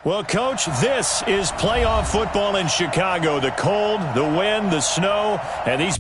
Well, Coach, this is playoff football in Chicago. The cold, the wind, the snow, and these...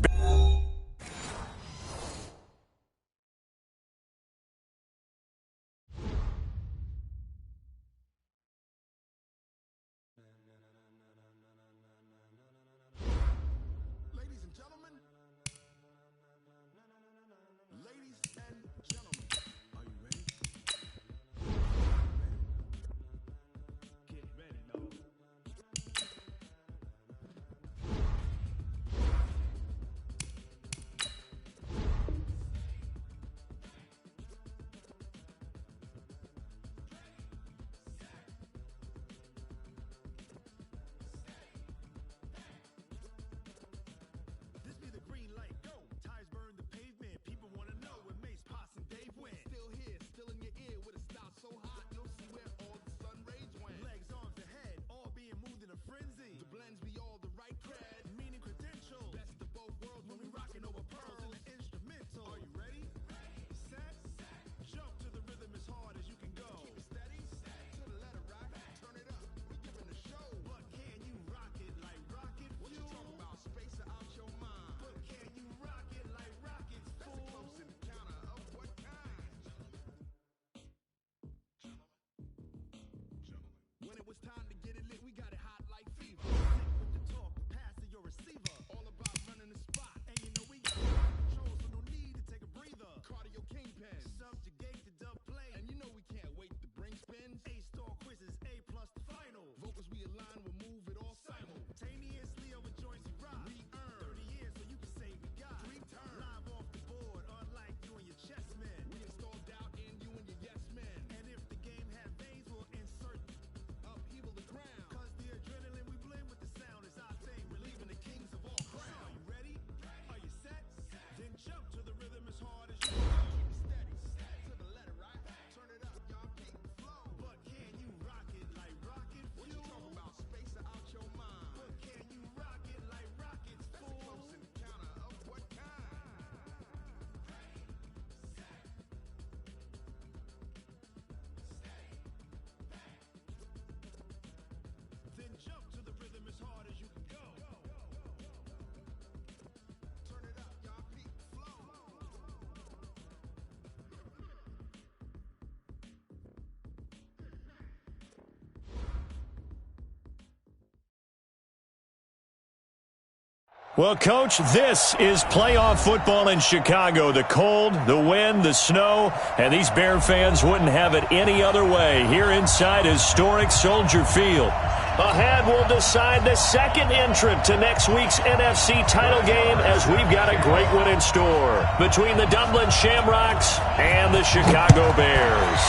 Well, Coach, this is playoff football in Chicago. The cold, the wind, the snow, and these Bear fans wouldn't have it any other way here inside historic Soldier Field. Ahead, we'll decide the second entrant to next week's NFC title game as we've got a great one in store between the Dublin Shamrocks and the Chicago Bears.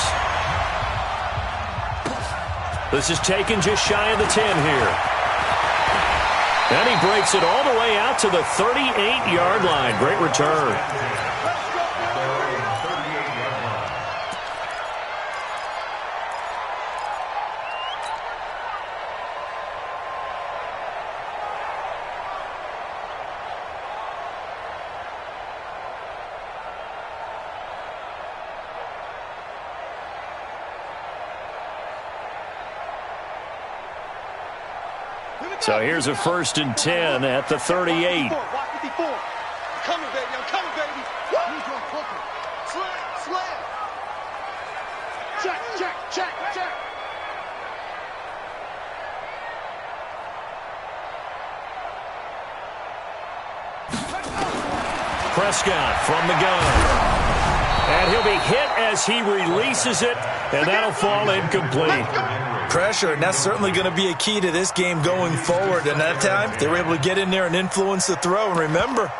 This is taken just shy of the 10 here. And he breaks it all the way out to the 38-yard line. Great return. So here's a 1st and 10 at the 38. 54. I'm coming, baby. I'm coming, baby. Slam, slam. Check, check, check, check. Prescott from the gun. And he'll be hit as he releases it, and that'll fall incomplete. Pressure, and that's certainly going to be a key to this game going forward. And that time, they were able to get in there and influence the throw. And remember,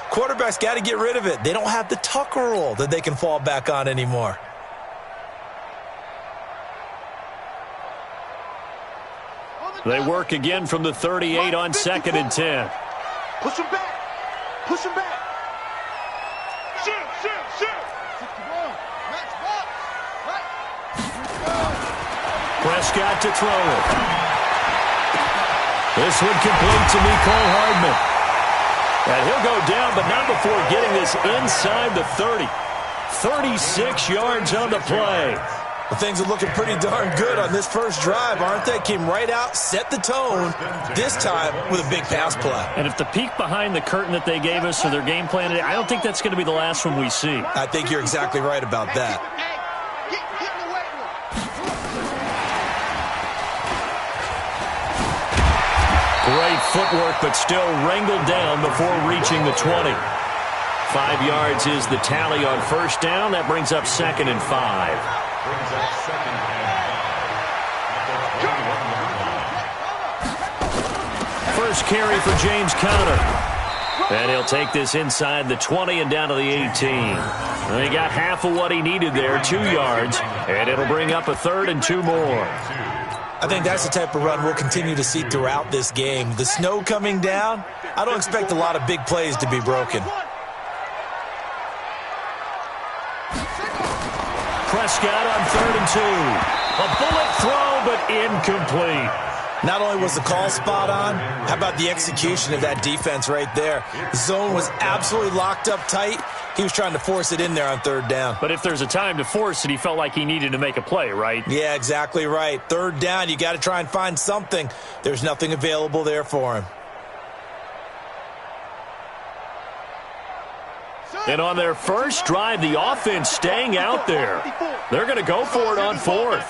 quarterbacks got to get rid of it. They don't have the Tucker rule that they can fall back on anymore. They work again from the 38 on 2nd and 10. Push him back. Push him back. Shoot, shoot, shoot. 61. Max box. Right. Prescott to throw it. This one complete to Mecole Hardman. And he'll go down, but not before getting this inside the 30. 36 yards on the play. Well, things are looking pretty darn good on this first drive, aren't they? Came right out, set the tone, this time with a big pass play. And if the peek behind the curtain that they gave us or their game plan today, I don't think that's going to be the last one we see. I think you're exactly right about that. Great footwork, but still wrangled down before reaching the 20. 5 yards is the tally on first down. That brings up 2nd and 5. First carry for James Conner. And he'll take this inside the 20 and down to the 18. And he got half of what he needed there, 2 yards. And it'll bring up a 3rd and 2 more. I think that's the type of run we'll continue to see throughout this game. The snow coming down, I don't expect a lot of big plays to be broken. Prescott on 3rd and 2. A bullet throw, but incomplete. Not only was the call spot on, how about the execution of that defense right there? The zone was absolutely locked up tight. He was trying to force it in there on 3rd down. But if there's a time to force it, he felt like he needed to make a play, right? Yeah, exactly right. 3rd down, you got to try and find something. There's nothing available there for him. And on their first drive, the offense staying out there. They're going to go for it on 4th.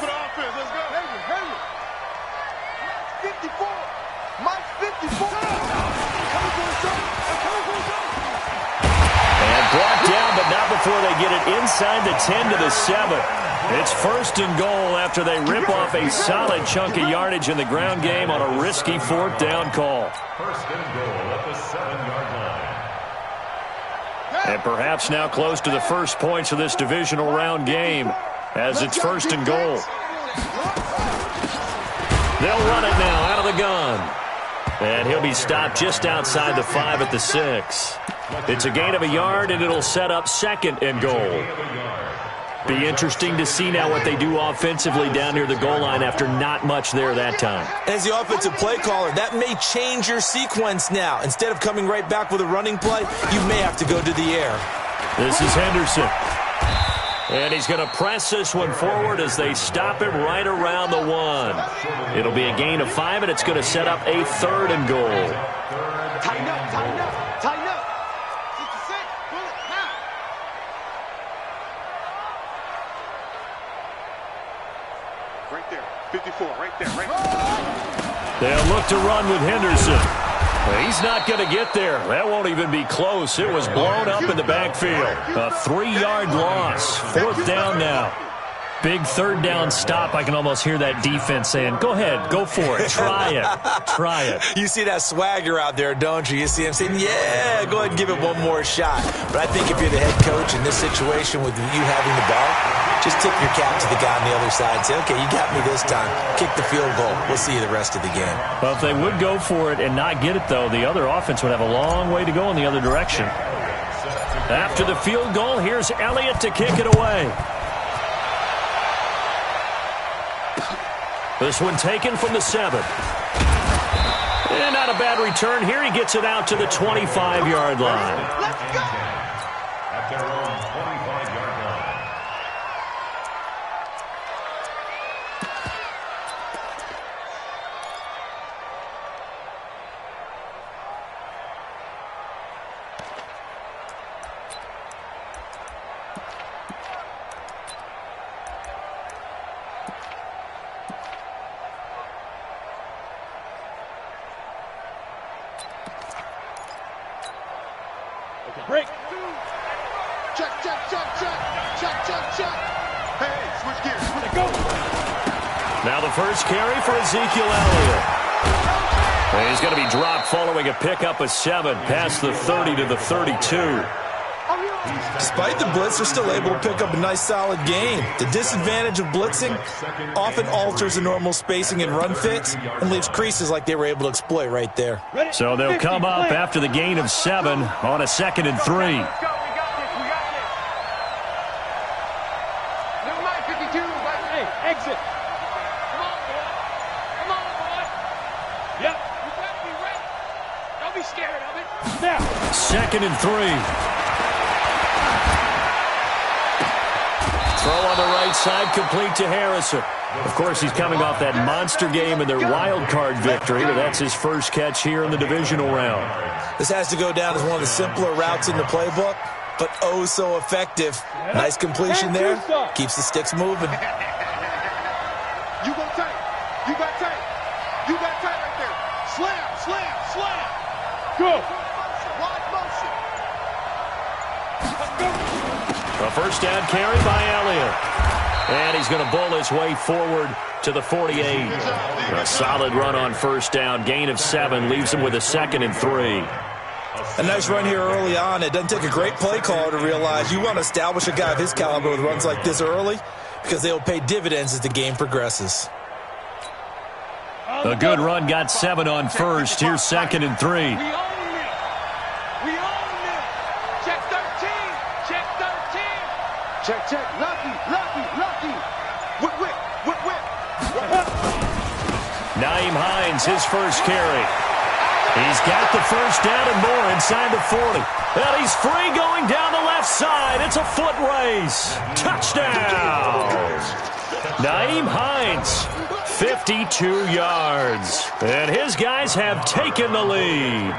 And brought down, but not before they get it inside the 10 to the 7. It's 1st and goal after they rip off a solid chunk of yardage in the ground game on a risky 4th down call. 1st and goal at the 7-yard line. And perhaps now close to the first points of this divisional round game as it's 1st and goal. They'll run it now out of the gun. And he'll be stopped just outside the 5 at the 6. It's a gain of a yard, and it'll set up 2nd and goal. Be interesting to see now what they do offensively down near the goal line after not much there that time. As the offensive play caller, that may change your sequence now. Instead of coming right back with a running play, you may have to go to the air. This is Henderson. And he's going to press this one forward as they stop him right around the 1. It'll be a gain of 5, and it's going to set up a 3rd and goal. Tighten up, tighten up, tighten up. 66, pull it, now. Right there, 54, right there, right there. They'll look to run with Henderson. He's not going to get there. That won't even be close. It was blown up in the backfield. A 3-yard loss. 4th down now. Big 3rd down stop. I can almost hear that defense saying, go ahead, go for it. Try it. Try it. You see that swagger out there, don't you? You see him saying, yeah, go ahead and give it one more shot. But I think if you're the head coach in this situation with you having the ball, just tip your cap to the guy on the other side and say, okay, you got me this time. Kick the field goal. We'll see you the rest of the game. Well, if they would go for it and not get it, though, the other offense would have a long way to go in the other direction. After the field goal, here's Elliott to kick it away. This one taken from the 7. And not a bad return here. He gets it out to the 25-yard line. Let's go. At their own 25-yard line. Break. Check, check, check, check. Check, check, check. Hey, switch gears. Let's go. Now the first carry for Ezekiel Elliott. And he's going to be dropped following a pickup of 7 past the 30 to the 32. Despite the blitz, they're still able to pick up a nice, solid gain. The disadvantage of blitzing often alters the normal spacing and run fits and leaves creases like they were able to exploit right there. So they'll come up after the gain of 7 on a 2nd and 3. Never mind, 52. Hey, exit. Come on, boy. Come on, boy. Yep. You better be ready. Don't be scared of it. Now. 2nd and 3. Throw on the right side, complete to Harrison. Of course, he's coming off that monster game in their wild card victory, but that's his first catch here in the divisional round. This has to go down as one of the simpler routes in the playbook, but oh so effective. Nice completion there. Keeps the sticks moving. You go tight. You got tight. You got tight right there. Slam, slam, slam. Go. Wide motion. A first down carry by Elliott. And he's going to bull his way forward to the 48. A solid run on first down. Gain of 7 leaves him with a 2nd and 3. A nice run here early on. It doesn't take a great play caller to realize you want to establish a guy of his caliber with runs like this early because they will pay dividends as the game progresses. A good run got 7 on first. Here's 2nd and 3. We own it. We own it. Check 13. Check 13. Check, check. Lucky, lucky, lucky. Whip, whip, whip, whip. Naeem Hines, his first carry. He's got the first down and more inside the 40. And he's free going down the left side. It's a foot race. Touchdown. Naeem Hines, 52 yards. And his guys have taken the lead.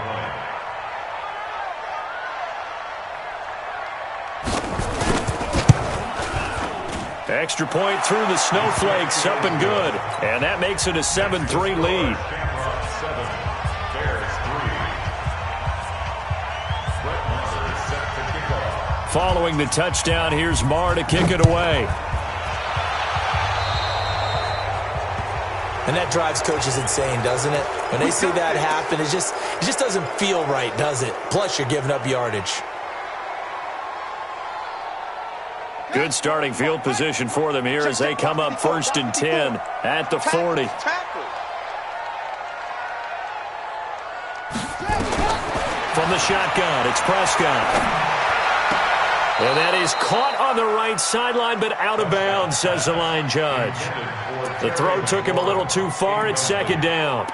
Extra point through the snowflakes, up and good. And that makes it a 7-3 lead. Following the touchdown, here's Marr to kick it away. And that drives coaches insane, doesn't it? When they see that happen, it just doesn't feel right, does it? Plus, you're giving up yardage. Good starting field position for them here as they come up 1st and 10 at the 40. From the shotgun, it's Prescott. And that is caught on the right sideline, but out of bounds, says the line judge. The throw took him a little too far. It's 2nd down.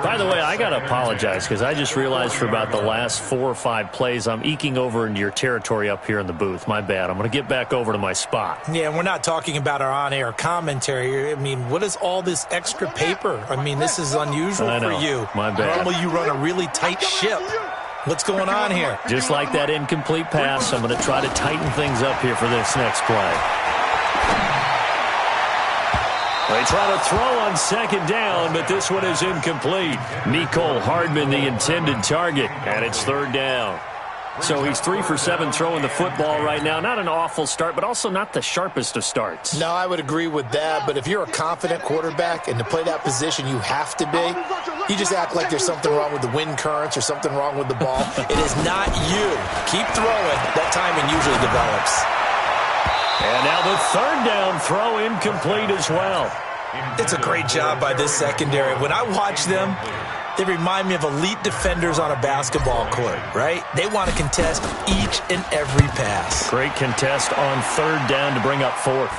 By the way, I got to apologize because I just realized for about the last 4 or 5 plays, I'm eking over into your territory up here in the booth. My bad. I'm going to get back over to my spot. Yeah, and we're not talking about our on-air commentary. I mean, what is all this extra paper? I mean, this is unusual for you. My bad. Normally you run a really tight ship. What's going on here? Just like that incomplete pass, I'm going to try to tighten things up here for this next play. They try to throw on 2nd down, but this one is incomplete. Mecole Hardman, the intended target, and it's 3rd down. So he's 3 for 7 throwing the football right now. Not an awful start, but also not the sharpest of starts. No, I would agree with that, but if you're a confident quarterback and to play that position you have to be, you just act like there's something wrong with the wind currents or something wrong with the ball. It is not you. Keep throwing. That timing usually develops. And now the 3rd down throw incomplete as well. It's a great job by this secondary. When I watch them, they remind me of elite defenders on a basketball court, right? They want to contest each and every pass. Great contest on 3rd down to bring up 4th.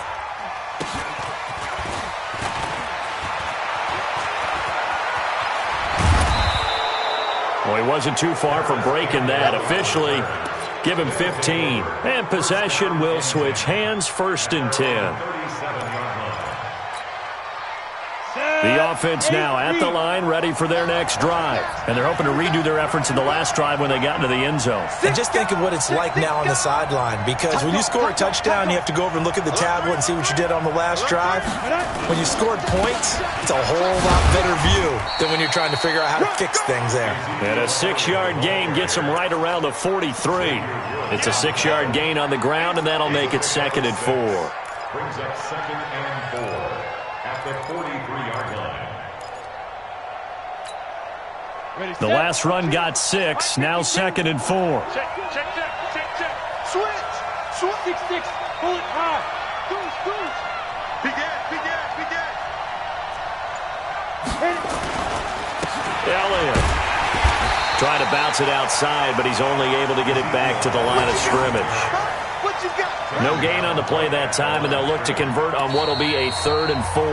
Well, he wasn't too far from breaking that. Officially, give him 15. And possession will switch hands, 1st and 10. The offense now at the line, ready for their next drive. And they're hoping to redo their efforts in the last drive when they got into the end zone. And just think of what it's like now on the sideline, because when you score a touchdown, you have to go over and look at the tablet and see what you did on the last drive. When you scored points, it's a whole lot better view than when you're trying to figure out how to fix things there. And a 6-yard gain gets them right around the 43. It's a 6-yard gain on the ground, and that'll make it 2nd and 4. Brings up 2nd and 4 at the 43-yard line. The last run got 6, now 2nd and 4. Check, check, check, check, check. Switch. Switch. 6, pull it high. Goose. Begin. Elliott trying to bounce it outside, but he's only able to get it back to the line of scrimmage. What you got? No gain on the play that time, and they'll look to convert on what will be a 3rd and 4.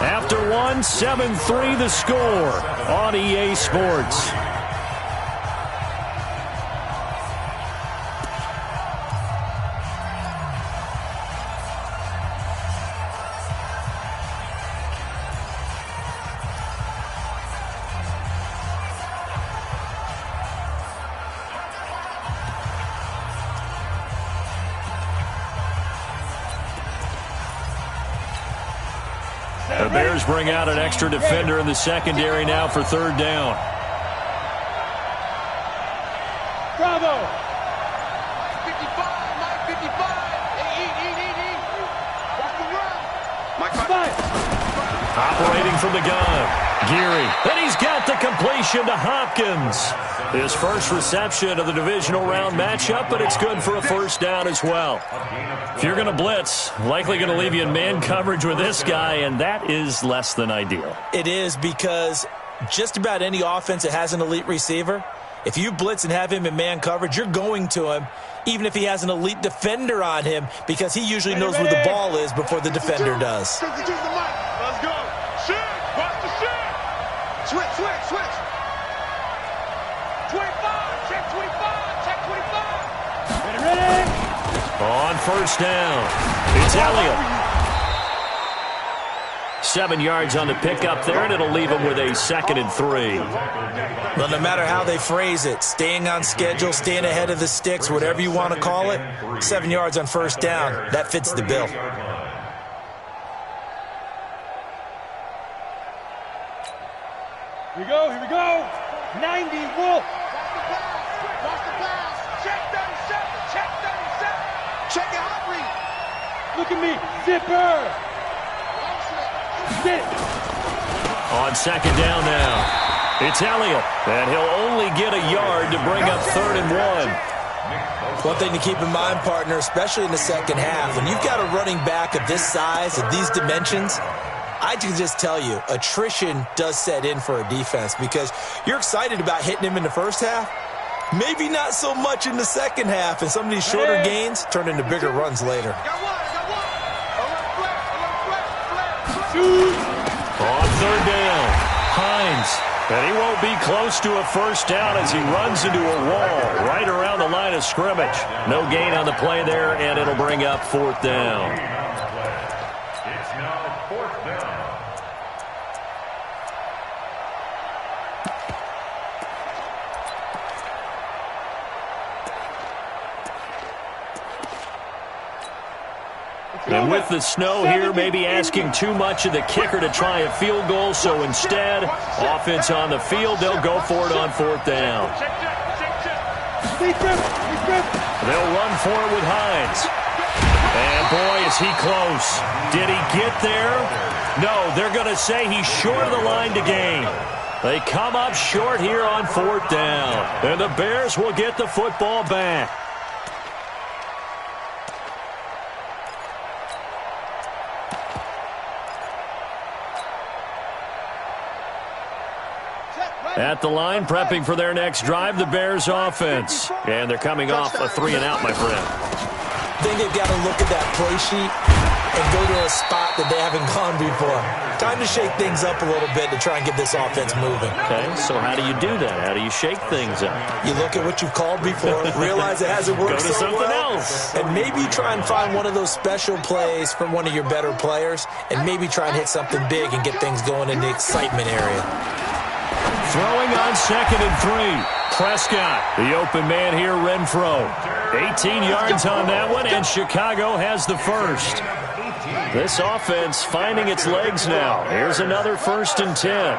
After 1, 7-3 the score on EA Sports. The Bears bring out an extra defender in the secondary now for third down. Bravo! 55, Mike 55. Eat. Watch the run. Mike 5. Operating from the gun. Geary. And he's got the completion to Hopkins. His first reception of the divisional round matchup, but it's good for a first down as well. If you're going to blitz, likely going to leave you in man coverage with this guy, and that is less than ideal. It is, because just about any offense that has an elite receiver, if you blitz and have him in man coverage, you're going to him, even if he has an elite defender on him, because he usually knows where the ball is before the defender does. Let's go. Shoot. Watch the shoot. Switch. 25. Check 25. Ready. On first down, it's Elliott. 7 yards on the pickup there, and it'll leave him with a 2nd and 3. Well, no matter how they phrase it, staying on schedule, staying ahead of the sticks, whatever you want to call it, 7 yards on first down, that fits the bill. Here we go. 90, Wolf. Watch the pass. Check 37. Check it, hot read. Look at me. Zipper. Sit. On second down now, it's Elliott, and he'll only get a yard to bring up 3rd and 1. One thing to keep in mind, partner, especially in the second half, when you've got a running back of this size, of these dimensions, I can just tell you, attrition does set in for a defense, because you're excited about hitting him in the first half, maybe not so much in the second half, and some of these shorter gains turn into bigger runs later. On third down, Hines, and he won't be close to a first down as he runs into a wall right around the line of scrimmage. No gain on the play there, and it'll bring up 4th down. It's now 4th down. And with the snow here, maybe asking too much of the kicker to try a field goal, so instead, offense on the field, they'll go for it on 4th down. They'll run for it with Hines. And boy, is he close. Did he get there? No, they're going to say he's short of the line to gain. They come up short here on 4th down. And the Bears will get the football back. At the line, prepping for their next drive, the Bears offense. And they're coming off a 3-and-out, my friend. I think they've got to look at that play sheet and go to a spot that they haven't gone before. Time to shake things up a little bit to try and get this offense moving. Okay, so how do you do that? How do you shake things up? You look at what you've called before, realize it hasn't worked Go to so something well, else. and maybe try and find one of those special plays from one of your better players, and maybe try and hit something big and get things going in the excitement area. Throwing on 2nd and 3. Prescott, the open man here, Renfro. 18 yards on that one, and Chicago has the first. This offense finding its legs now. Here's another 1st and 10.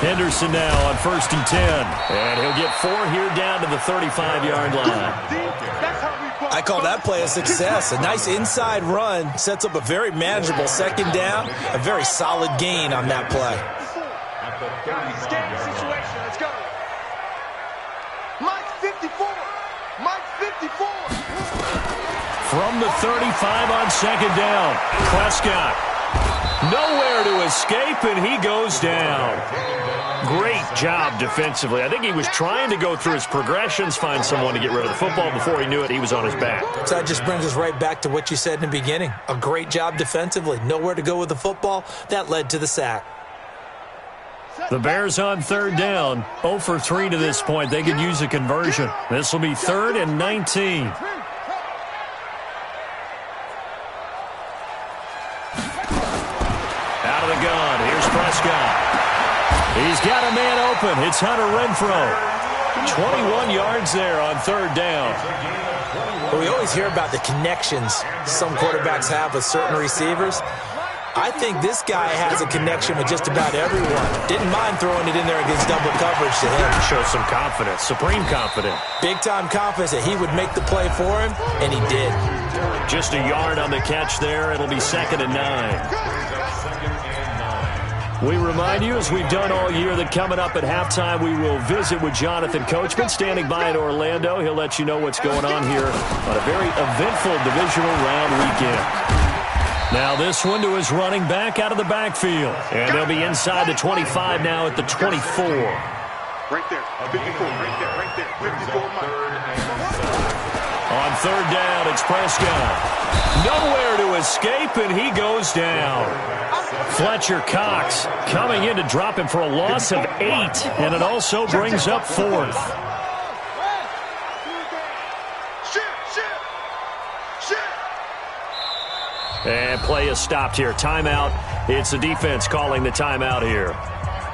Henderson now on 1st and 10. And he'll get 4 here down to the 35-yard line. I call that play a success. A nice inside run sets up a very manageable 2nd down, a very solid gain on that play. Standing situation. Let's go. Mike 54. Mike 54. From the 35 on 2nd down, Prescott. Nowhere to escape, and he goes down. Great job defensively. I think he was trying to go through his progressions, find someone to get rid of the football. Before he knew it, he was on his back. So that just brings us right back to what you said in the beginning. A great job defensively. Nowhere to go with the football. That led to the sack. The Bears on 3rd down, 0 for 3 to this point. They could use a conversion. This will be 3rd and 19. Out of the gun, here's Prescott. He's got a man open. It's Hunter Renfro. 21 yards there on 3rd down. Well, we always hear about the connections some quarterbacks have with certain receivers. I think this guy has a connection with just about everyone. Didn't mind throwing it in there against double coverage to him. Shows some confidence, supreme confidence. Big-time confidence that he would make the play for him, and he did. Just a yard on the catch there. It'll be 2nd and 9. We remind you, as we've done all year, that coming up at halftime, we will visit with Jonathan Coachman, standing by in Orlando. He'll let you know what's going on here on a very eventful divisional round weekend. Now this one to his running back out of the backfield. And they'll be inside the 25 now at the 24. Right there. 54. Right there. 54. On 3rd down, it's Prescott. Nowhere to escape, and he goes down. Fletcher Cox coming in to drop him for a loss of 8, and it also brings up 4th. And play is stopped here. Timeout. It's the defense calling the timeout here.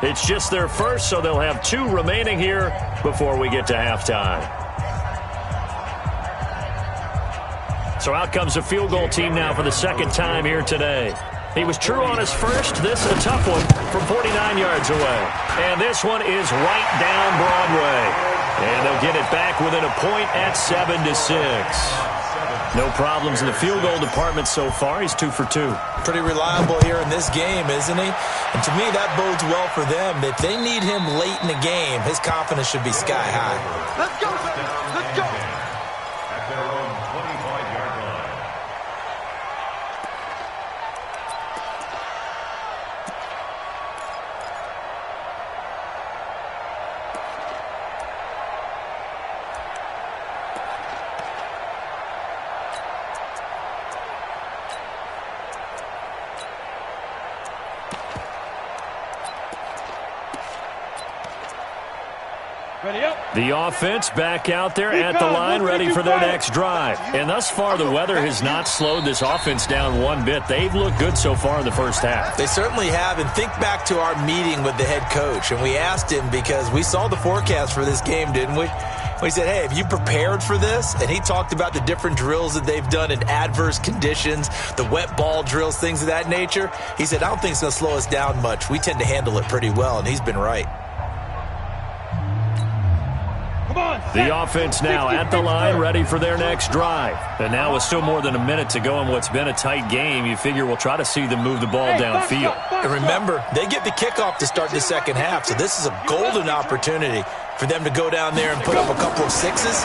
It's just their first, so they'll have 2 remaining here before we get to halftime. So out comes the field goal team now for the 2nd time here today. He was true on his first. This is a tough one from 49 yards away. And this one is right down Broadway. And they'll get it back within a point at 7-6. No problems in the field goal department so far. He's 2 for 2. Pretty reliable here in this game, isn't he? And to me, that bodes well for them. If they need him late in the game, his confidence should be sky high. Let's go, baby. Let's go. At their own 25-yard line. Ready up. The offense back out there at the line, ready for their next drive. And thus far, the weather has not slowed this offense down one bit. They've looked good so far in the first half. They certainly have. And think back to our meeting with the head coach. And we asked him, because we saw the forecast for this game, didn't we? We said, hey, have you prepared for this? And he talked about the different drills that they've done in adverse conditions, the wet ball drills, things of that nature. He said, I don't think it's going to slow us down much. We tend to handle it pretty well, and he's been right. The offense now at the line, ready for their next drive. And now with still more than a minute to go in what's been a tight game, you figure we'll try to see them move the ball downfield. And remember, they get the kickoff to start the second half, so this is a golden opportunity for them to go down there and put up a couple of sixes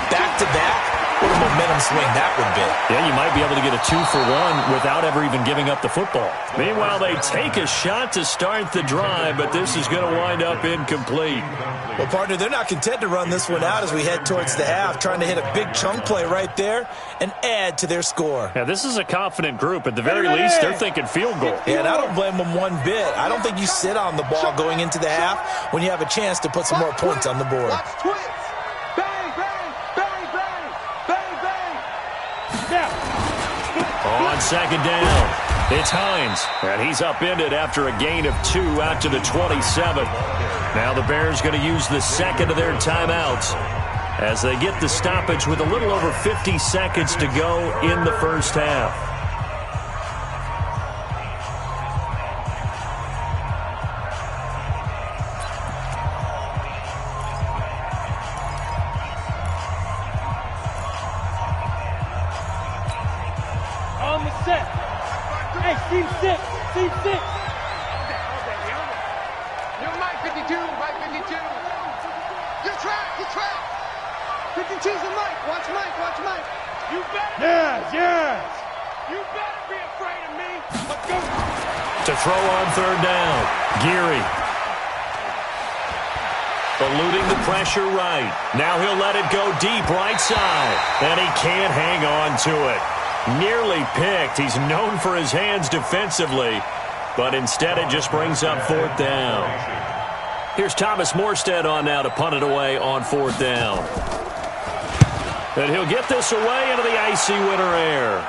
back-to-back. What a momentum swing that would be. Yeah, you might be able to get a 2-for-1 without ever even giving up the football. Meanwhile, they take a shot to start the drive, but this is going to wind up incomplete. Well, partner, they're not content to run this one out as we head towards the half, trying to hit a big chunk play right there and add to their score. Yeah, this is a confident group. At the very least, they're thinking field goal. Yeah, and I don't blame them one bit. I don't think you sit on the ball going into the half when you have a chance to put some more points on the board. On 2nd down, it's Hines, and he's upended after a gain of 2 out to the 27. Now the Bears going to use the second of their timeouts as they get the stoppage with a little over 50 seconds to go in the first half. Hey, team 6. You're Mike 52, Mike 52. You're track. 52's a Mike. Watch Mike. You better. Yes. You better be afraid of me. Let's go. To throw on 3rd down, Geary. Eluding the pressure right. Now he'll let it go deep right side, and he can't hang on to it. Nearly picked. He's known for his hands defensively, but instead it just brings up 4th down. Here's Thomas Morstead on now to punt it away on 4th down. And he'll get this away into the icy winter air.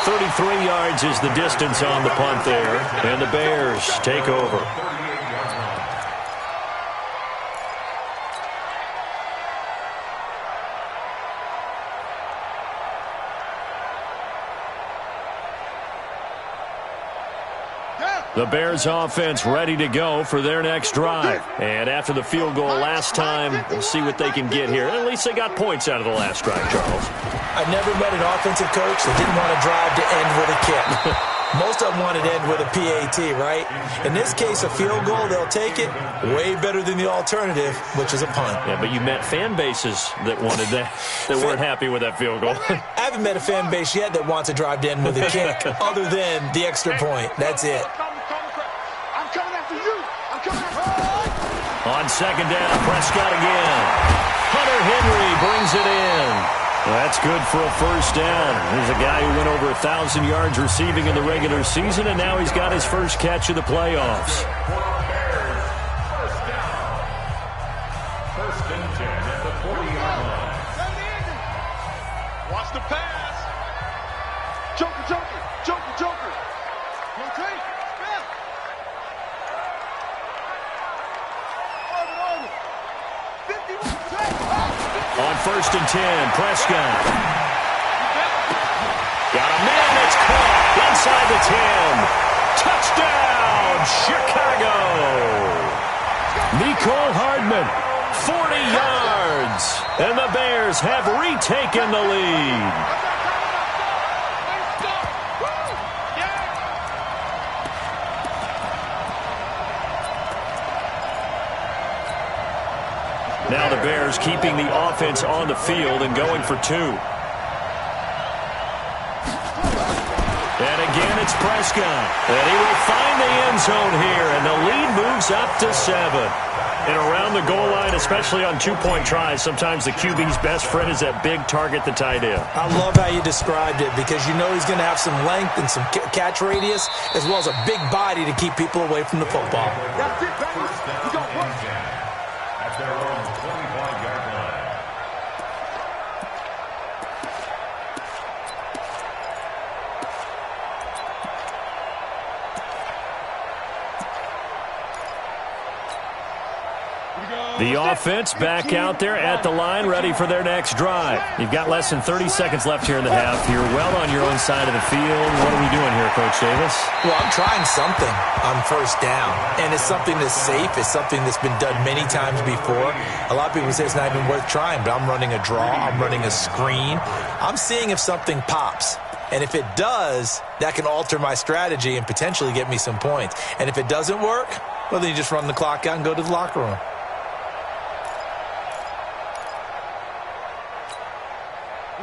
33 yards is the distance on the punt there, and the Bears take over. The Bears offense ready to go for their next drive. And after the field goal last time, we'll see what they can get here. At least they got points out of the last drive, Charles. I never met an offensive coach that didn't want to drive to end with a kick. Most of them wanted to end with a PAT, right? In this case, a field goal, they'll take it. Way better than the alternative, which is a punt. Yeah, but you met fan bases that wanted that, that weren't happy with that field goal. I haven't met a fan base yet that wants to drive to end with a kick, other than the extra point. That's it. I'm coming after you. I'm coming after you. On second down, Prescott again. Hunter Henry brings it in. That's good for a first down. Here's a guy who went over 1,000 yards receiving in the regular season, and now he's got his first catch of the playoffs. First and 10 at the 40-yard line. Watch the pass. Joker, Joker, Joker, Joker. Rotate. Snap. Arvin. 51. On first and 10, Prescott. Got a man, it's caught inside the 10. Touchdown, Chicago. Nicole Hardman, 40 yards. And the Bears have retaken the lead. Now the Bears keeping the offense on the field and going for two. And again, it's Prescott. And he will find the end zone here, and the lead moves up to 7. And around the goal line, especially on two-point tries, sometimes the QB's best friend is that big target, the tight end. I love how you described it, because you know he's going to have some length and some catch radius, as well as a big body to keep people away from the football. That's it, baby. You got one. At their own 25-yard line. The offense back out there at the line, ready for their next drive. You've got less than 30 seconds left here in the half. You're well on your own side of the field. What are we doing here, Coach Davis? Well, I'm trying something on first down, and it's something that's safe. It's something that's been done many times before. A lot of people say it's not even worth trying, but I'm running a draw. I'm running a screen. I'm seeing if something pops. And if it does, that can alter my strategy and potentially get me some points. And if it doesn't work, well, then you just run the clock out and go to the locker room.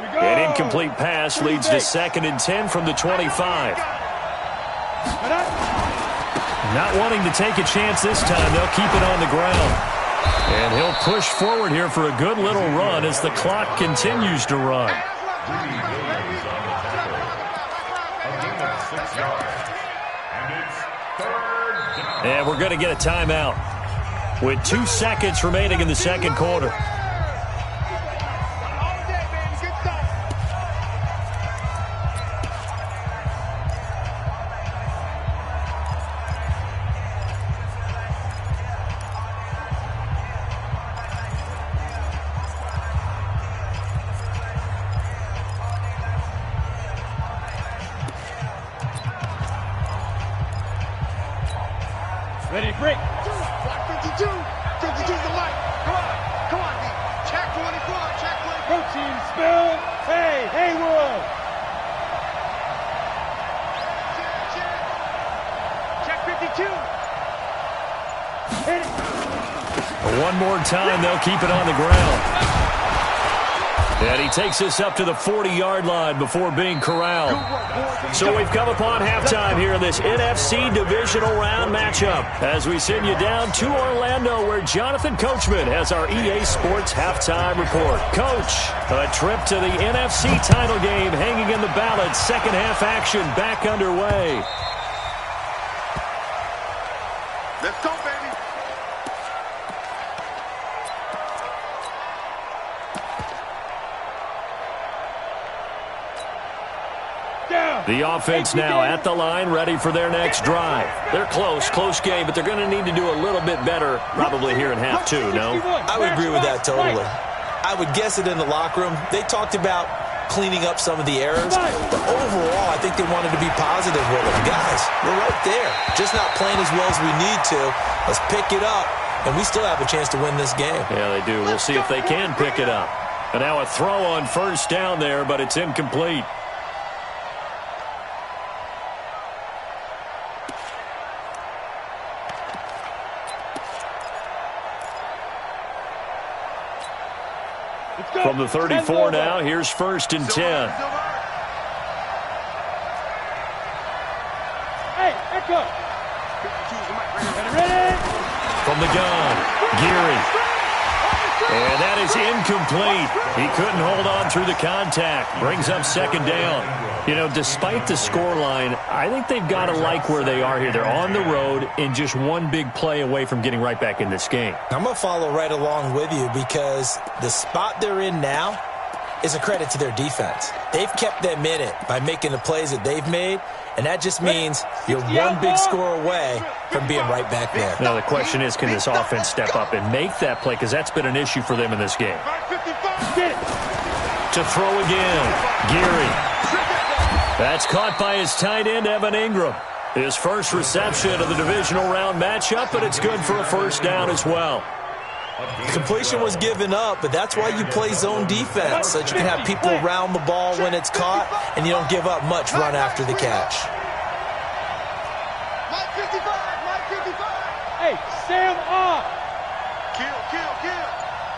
An incomplete pass leads to 2nd and 10 from the 25. Not wanting to take a chance this time, they'll keep it on the ground. And he'll push forward here for a good little run as the clock continues to run. A gain of 6 yards. And it's third down. And we're going to get a timeout with 2 seconds remaining in the second quarter. Ready, break. 52. 52's the light. Come on, D. Check 24. Check 24. Protein spill. Hey, Haywood. Check 52. Hit it. One more time, they'll keep it on the ground. And he takes us up to the 40-yard line before being corralled. So we've come upon halftime here in this NFC divisional round matchup as we send you down to Orlando, where Jonathan Coachman has our EA Sports halftime report. Coach, a trip to the NFC title game hanging in the balance. Second half action back underway. Let's go, baby. The offense now at the line, ready for their next drive. They're close game, but they're going to need to do a little bit better probably here in half two, no? I would agree with that totally. I would guess it in the locker room. They talked about cleaning up some of the errors. But overall, I think they wanted to be positive with it. Guys, we're right there. Just not playing as well as we need to. Let's pick it up, and we still have a chance to win this game. Yeah, they do. We'll see if they can pick it up. And now a throw on first down there, but it's incomplete. From the 34 now, here's 1st and 10. Hey, echo. Ready? From the gun, Geary. And that is incomplete. He couldn't hold on through the contact. Brings up 2nd down. You know, despite the scoreline, I think they've got to like where they are here. They're on the road and just one big play away from getting right back in this game. I'm going to follow right along with you because the spot they're in now is a credit to their defense. They've kept them in it by making the plays that they've made, and that just means you're one big score away from being right back there. Now the question is, can this offense step up and make that play? Because that's been an issue for them in this game. To throw again, Geary. That's caught by his tight end, Evan Ingram. His first reception of the divisional round matchup, but it's good for a 1st down as well. Completion was given up, but that's why you play zone defense, so that you can have people around the ball when it's caught, and you don't give up much run after the catch. Mike 55, Mike 55. Hey, Sam off. Kill.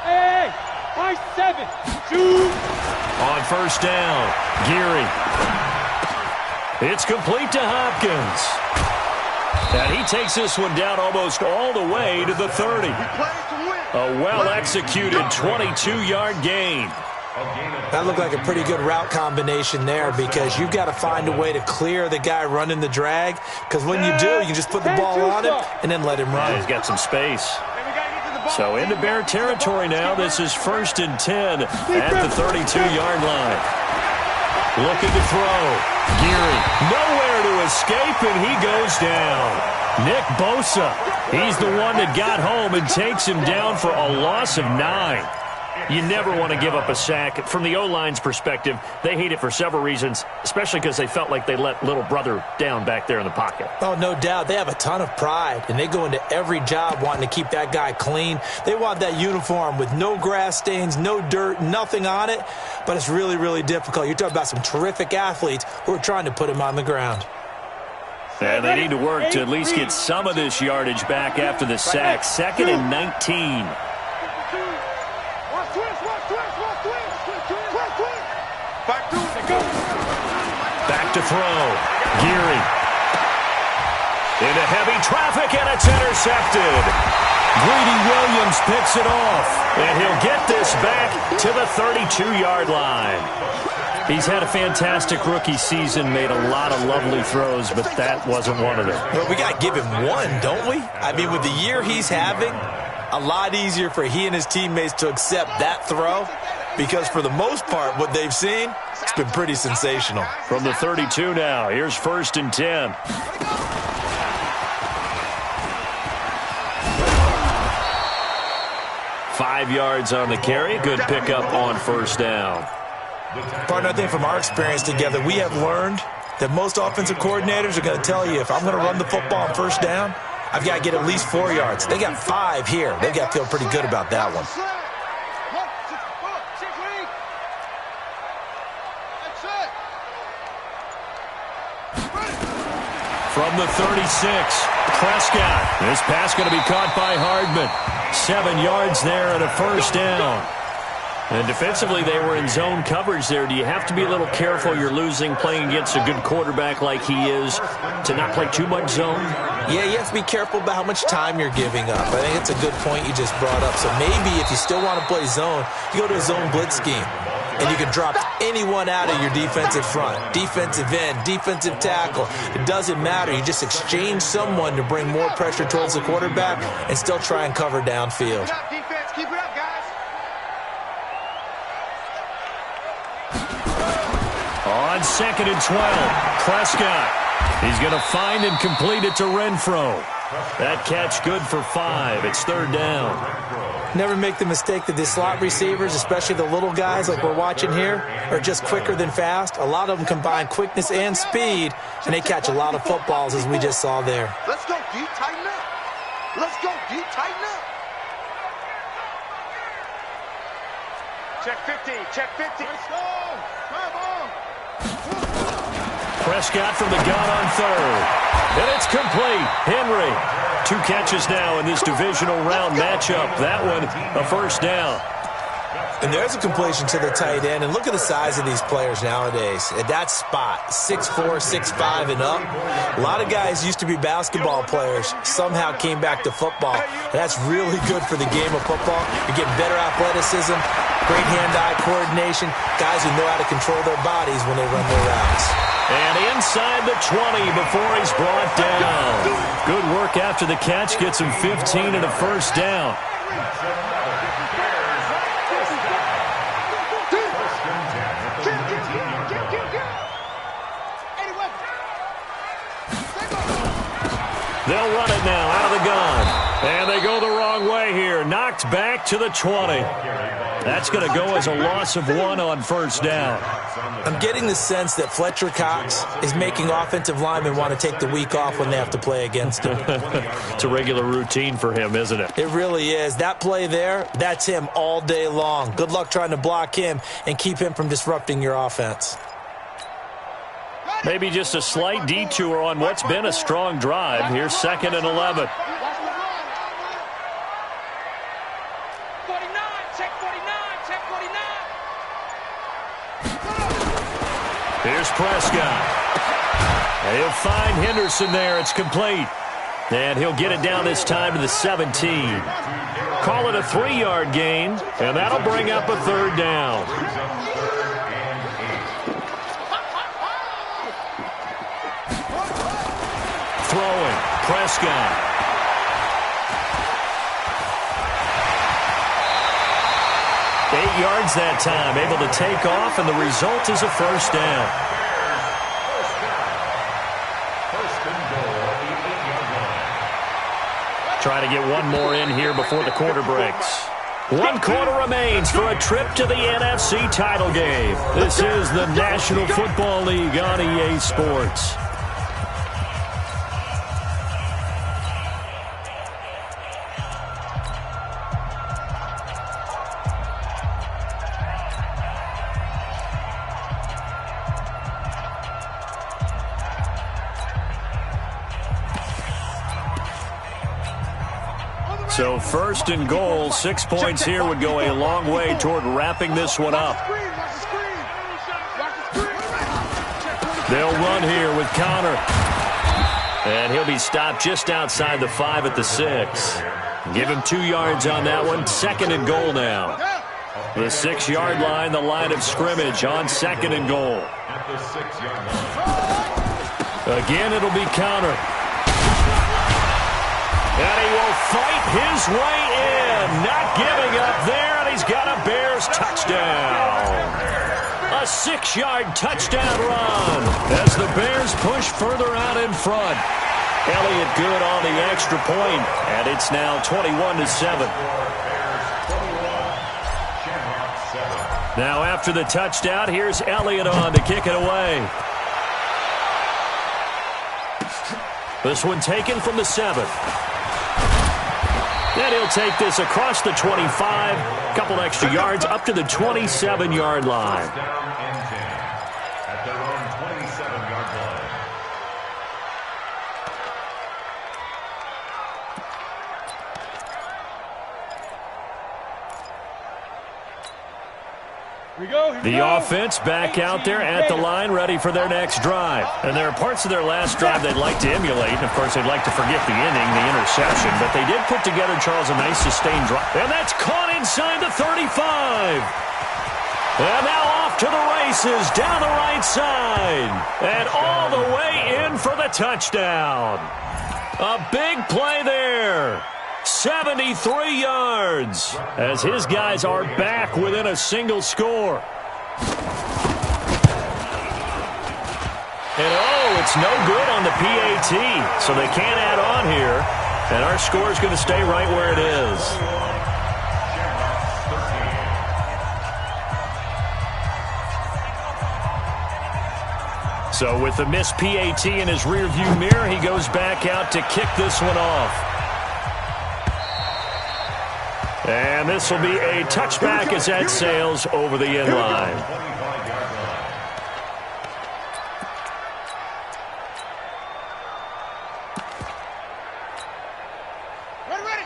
Hey, Mike 7. Shoot. On 1st down, Geary. It's complete to Hopkins. And he takes this one down almost all the way to the 30. A well-executed 22-yard gain. That looked like a pretty good route combination there because you've got to find a way to clear the guy running the drag, because when you do, you can just put the ball on him and then let him run. Yeah, he's got some space. So into Bear territory now. This is 1st and 10 at the 32-yard line. Looking to throw. Geary nowhere to escape, and he goes down. Nick Bosa, he's the one that got home and takes him down for a loss of 9. You never want to give up a sack. From the O-line's perspective, they hate it for several reasons, especially because they felt like they let little brother down back there in the pocket. Oh, no doubt. They have a ton of pride, and they go into every job wanting to keep that guy clean. They want that uniform with no grass stains, no dirt, nothing on it, but it's really, really difficult. You're talking about some terrific athletes who are trying to put him on the ground. And they need to work to at least get some of this yardage back after the sack. 2nd and 19. Back to throw. Geary. Into heavy traffic, and it's intercepted. Greedy Williams picks it off, and he'll get this back to the 32-yard line. He's had a fantastic rookie season, made a lot of lovely throws, but that wasn't one of them. Well, we got to give him one, don't we? I mean, with the year he's having, a lot easier for he and his teammates to accept that throw, because for the most part, what they've seen, it's been pretty sensational. From the 32 now, here's 1st and 10. Five yards on the carry. Good pickup on 1st down. Partner, I think from our experience together, we have learned that most offensive coordinators are going to tell you, if I'm going to run the football on 1st down, I've got to get at least 4 yards. They got 5 here. They've got to feel pretty good about that one. From the 36, Prescott. This pass going to be caught by Hardman. 7 yards there and a 1st down. And defensively, they were in zone coverage there. Do you have to be a little careful? You're losing playing against a good quarterback like he is to not play too much zone? Yeah, you have to be careful about how much time you're giving up. I think it's a good point you just brought up. So maybe if you still want to play zone, you go to a zone blitz scheme. And you can drop anyone out of your defensive front. Defensive end, defensive tackle. It doesn't matter. You just exchange someone to bring more pressure towards the quarterback and still try and cover downfield. Keep it up, guys. On 2nd and 12, Prescott. He's going to find and complete it to Renfro. That catch good for 5. It's 3rd down. Never make the mistake that the slot receivers, especially the little guys like we're watching here, are just quicker than fast. A lot of them combine quickness and speed, and they catch a lot of footballs, as we just saw there. Let's go deep, tighten up. Let's go deep, tighten up. Check 50, check 50. Let's go. Come on. Prescott from the gun on third. And it's complete. Henry. 2 catches now in this divisional round matchup. That one, a first down. And there's a completion to the tight end. And look at the size of these players nowadays. At that spot, 6'4", 6'5", and up. A lot of guys used to be basketball players, somehow came back to football. And that's really good for the game of football. You're getting better athleticism, great hand-eye coordination, guys who know how to control their bodies when they run their routes. And inside the 20 before he's brought down. Good work after the catch. Gets him 15 and a first down. They'll run it now out of the gun. And they go the wrong way here. Knocked back to the 20. That's going to go as a loss of 1 on first down. I'm getting the sense that Fletcher Cox is making offensive linemen want to take the week off when they have to play against him. It's a regular routine for him, isn't it? It really is. That play there, that's him all day long. Good luck trying to block him and keep him from disrupting your offense. Maybe just a slight detour on what's been a strong drive. Here's 2nd and 11. Here's Prescott. And he'll find Henderson there. It's complete. And he'll get it down this time to the 17. Call it a 3-yard gain, and that'll bring up a third down. Throwing, Prescott. Eight yards that time, able to take off, and the result is a first down. Try to get one more in here before the quarter breaks. 1 quarter remains for a trip to the NFC title game. This is the National Football League on EA Sports. So 1st and goal, 6 points here would go a long way toward wrapping this one up. They'll run here with Connor. And he'll be stopped just outside the 5 at the 6. Give him 2 yards on that one. 2nd and goal now. The 6-yard line, the line of scrimmage on 2nd and goal. Again, it'll be Connor. And he will fight his way in. Not giving up there, and he's got a Bears touchdown. A 6-yard touchdown run as the Bears push further out in front. Elliott good on the extra point, and it's now 21-7. Now after the touchdown, here's Elliott on to kick it away. This one taken from the 7. And he'll take this across the 25, a couple extra yards up to the 27-yard line. The offense back out there at the line, ready for their next drive. And there are parts of their last drive they'd like to emulate. And, of course, they'd like to forget the inning, the interception. But they did put together, Charles, a nice sustained drive. And that's caught inside the 35. And now off to the races, down the right side. And all the way in for the touchdown. A big play there. 73 yards as his guys are back within a single score. And it's no good on the PAT, so they can't add on here. And our score is going to stay right where it is. So with the missed PAT in his rearview mirror, he goes back out to kick this one off. And this will be a touchback as that sails over the end line.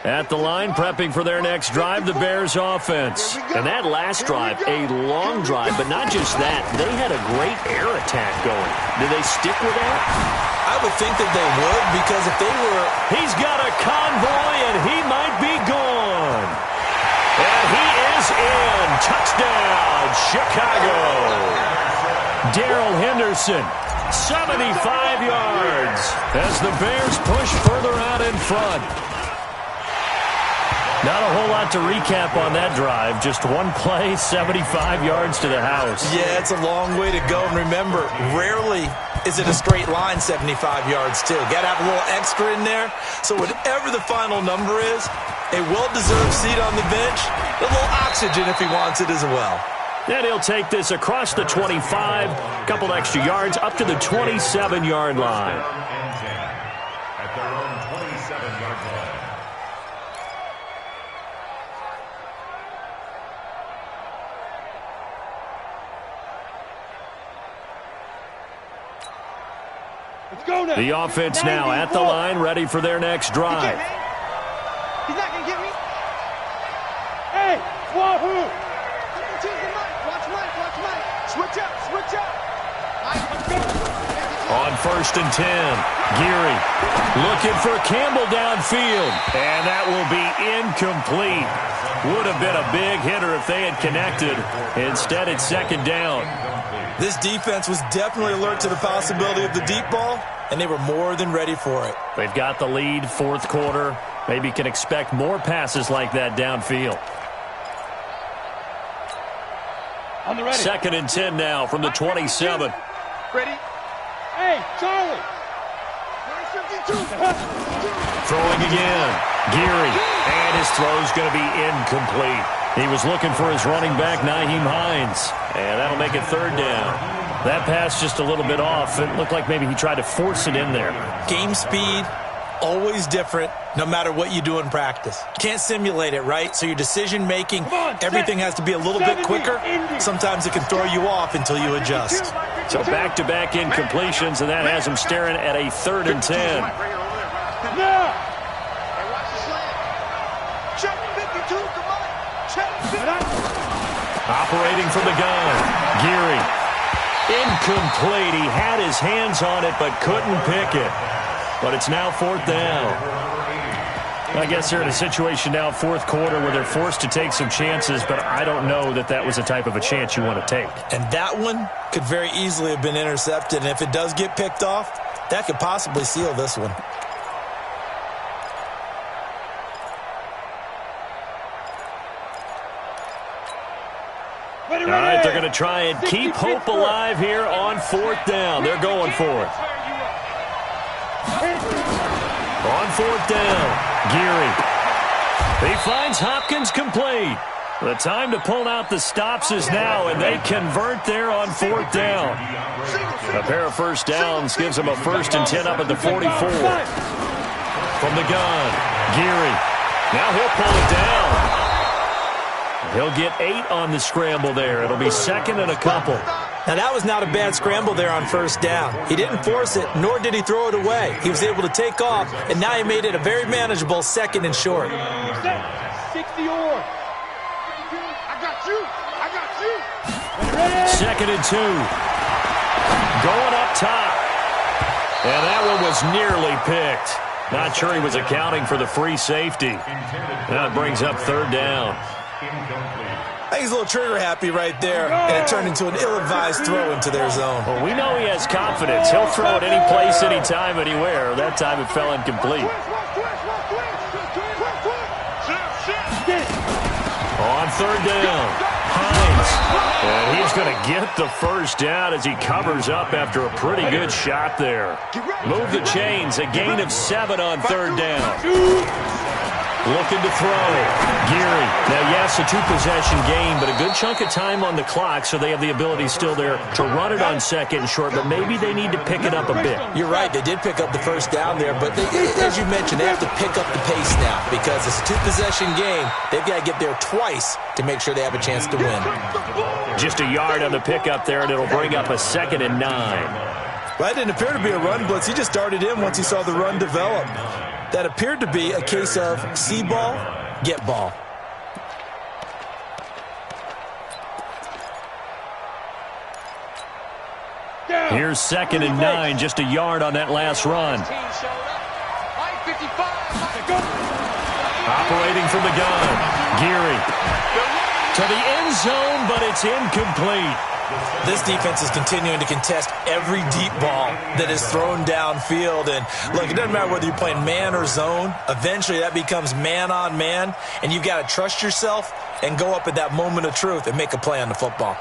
At the line, prepping for their next drive, the Bears offense. And that last drive, a long drive, but not just that. They had a great air attack going. Do they stick with that? I would think that they would, because if they were... He's got a convoy, and he might be gone. And he is in. Touchdown, Chicago. Darrell Henderson, 75 yards, as the Bears push further out in front. Not a whole lot to recap on that drive. Just one play, 75 yards to the house. Yeah, it's a long way to go. And remember, rarely is it a straight line 75 yards, too. Got to have a little extra in there. So whatever the final number is, a well-deserved seat on the bench, a little oxygen if he wants it as well. Then he'll take this across the 25, a couple extra yards, up to the 27-yard line. At their own 27-yard line. The offense now at the line, ready for their next drive. He's not going to get me. Hey, wahoo! Watch Mike, watch Mike. Switch up, switch up. On 1st and 10, Geary looking for Campbell downfield. And that will be incomplete. Would have been a big hitter if they had connected. Instead, it's 2nd down. This defense was definitely alert to the possibility of the deep ball, and they were more than ready for it. They've got the lead, 4th quarter. Maybe can expect more passes like that downfield. On the ready. 2nd and 10 now from the 27. Ready? Hey, Charlie. Throwing again. Geary. And his throw's going to be incomplete. He was looking for his running back, Nyheim Hines. And that'll make it 3rd down. That pass just a little bit off. It looked like maybe he tried to force it in there. Game speed, always different, no matter what you do in practice. Can't simulate it, right? So your decision-making, everything has to be a little bit quicker. Sometimes it can throw you off until you adjust. So back-to-back incompletions, and that has him staring at a 3rd and 10. Operating from the gun, Geary. Incomplete. He had his hands on it but couldn't pick it. But it's now 4th down. I guess they're in a situation now, 4th quarter, where they're forced to take some chances, but I don't know that that was the type of a chance you want to take. And that one could very easily have been intercepted, and if it does get picked off, that could possibly seal this one. All right, they're going to try and keep hope alive here on 4th down. They're going for it. On 4th down, Geary. He finds Hopkins complete. The time to pull out the stops is now, and they convert there on 4th down. A pair of 1st downs gives them a 1st and 10 up at the 44. From the gun, Geary. Now he'll pull it down. He'll get 8 on the scramble there. It'll be 2nd and a couple. Now, that was not a bad scramble there on 1st down. He didn't force it, nor did he throw it away. He was able to take off, and now he made it a very manageable 2nd and short. 60 or. I got you. I got you. 2nd and 2. Going up top. And that one was nearly picked. Not sure he was accounting for the free safety. That brings up 3rd down. I think he's a little trigger happy right there, and it turned into an ill-advised throw into their zone. Well, we know he has confidence. He'll throw it any place, anytime, anywhere. That time it fell incomplete. On 3rd down, Hines. And he's going to get the 1st down as he covers up after a pretty good shot there. Move the chains, a gain of 7 on 3rd down. Looking to throw. Geary. Now, yes, a two-possession game, but a good chunk of time on the clock, so they have the ability still there to run it on second and short, but maybe they need to pick it up a bit. You're right. They did pick up the first down there, but as you mentioned, they have to pick up the pace now because it's a two-possession game. They've got to get there twice to make sure they have a chance to win. Just a yard on the pickup there, and it'll bring up a 2nd and 9. That didn't appear to be a run blitz. He just started in once he saw the run develop. That appeared to be a case of see ball, get ball. Here's 2nd and 9, just a yard on that last run. Operating from the gun, Geary. To the end zone, but it's incomplete. This defense is continuing to contest every deep ball that is thrown downfield. And, look, it doesn't matter whether you're playing man or zone. Eventually, that becomes man on man, and you've got to trust yourself and go up at that moment of truth and make a play on the football.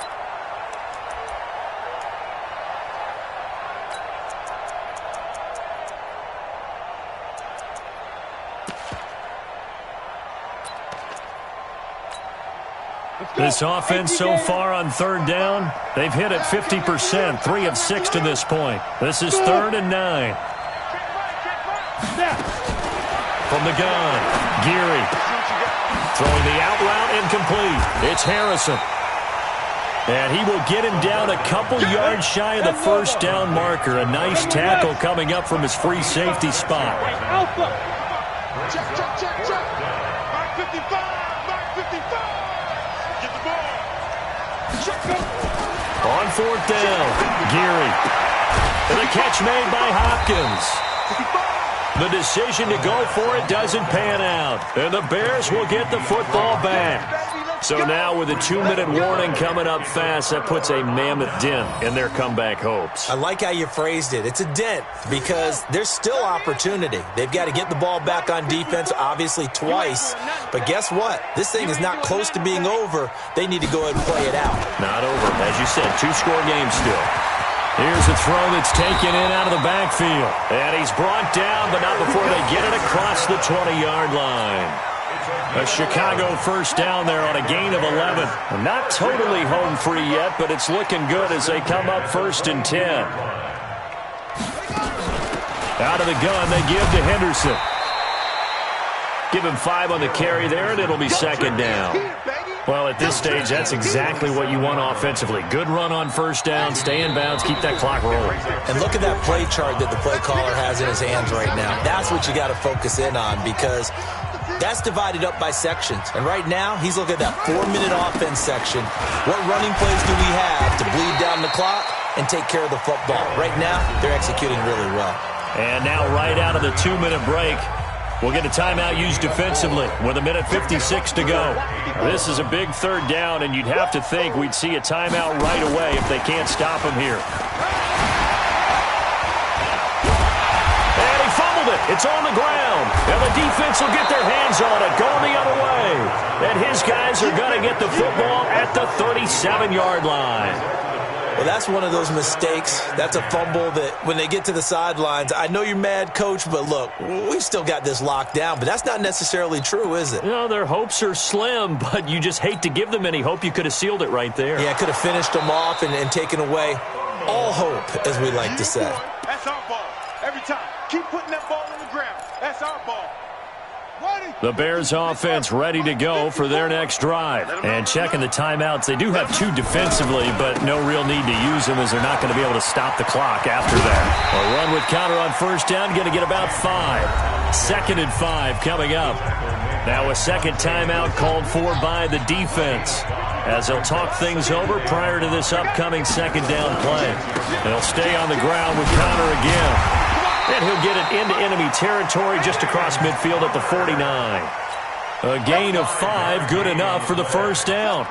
This offense so far on 3rd down, they've hit it 50%, 3 of 6 to this point. This is 3rd and 9. From the gun, Geary. Throwing the out route incomplete. It's Harrison. And he will get him down a couple yards shy of the first down marker. A nice tackle coming up from his free safety spot. Check. Mark 55. Mark 55. Get the ball. On 4th down, Geary. And the catch made by Hopkins. The decision to go for it doesn't pan out. And the Bears will get the football back. So now with a 2-minute warning coming up fast, that puts a mammoth dent in their comeback hopes. I like how you phrased it. It's a dent because there's still opportunity. They've got to get the ball back on defense, obviously twice. But guess what? This thing is not close to being over. They need to go ahead and play it out. Not over. As you said, 2-score game still. Here's a throw that's taken in out of the backfield. And he's brought down, but not before they get it across the 20-yard line. A Chicago first down there on a gain of 11. Not totally home free yet, but it's looking good as they come up 1st and 10. Out of the gun, they give to Henderson. Give him 5 on the carry there, and it'll be 2nd down. Well, at this stage, that's exactly what you want offensively. Good run on 1st down, stay in bounds, keep that clock rolling. And look at that play chart that the play caller has in his hands right now. That's what you got to focus in on because that's divided up by sections. And right now, he's looking at that 4-minute offense section. What running plays do we have to bleed down the clock and take care of the football? Right now, they're executing really well. And now right out of the 2-minute break, we'll get a timeout used defensively with 1:56 to go. This is a big 3rd down, and you'd have to think we'd see a timeout right away if they can't stop him here. And he fumbled it. It's on the ground. And the defense will get their hands on it, going the other way. And his guys are going to get the football at the 37-yard line. Well, that's one of those mistakes. That's a fumble that when they get to the sidelines, I know you're mad, Coach, but look, we've still got this locked down. But that's not necessarily true, is it? No, their hopes are slim, but you just hate to give them any hope. You could have sealed it right there. Yeah, could have finished them off and taken away all hope, as we like to say. That's our ball. Every time. Keep putting that ball on the ground. That's our ball. The Bears offense ready to go for their next drive. And checking the timeouts, they do have 2 defensively, but no real need to use them as they're not going to be able to stop the clock after that. A run with counter on 1st down, going to get about 5. 2nd and 5 coming up. Now a 2nd timeout called for by the defense as they'll talk things over prior to this upcoming 2nd down play. They'll stay on the ground with Connor again. And he'll get it into enemy territory just across midfield at the 49. A gain of 5, good enough for the 1st down.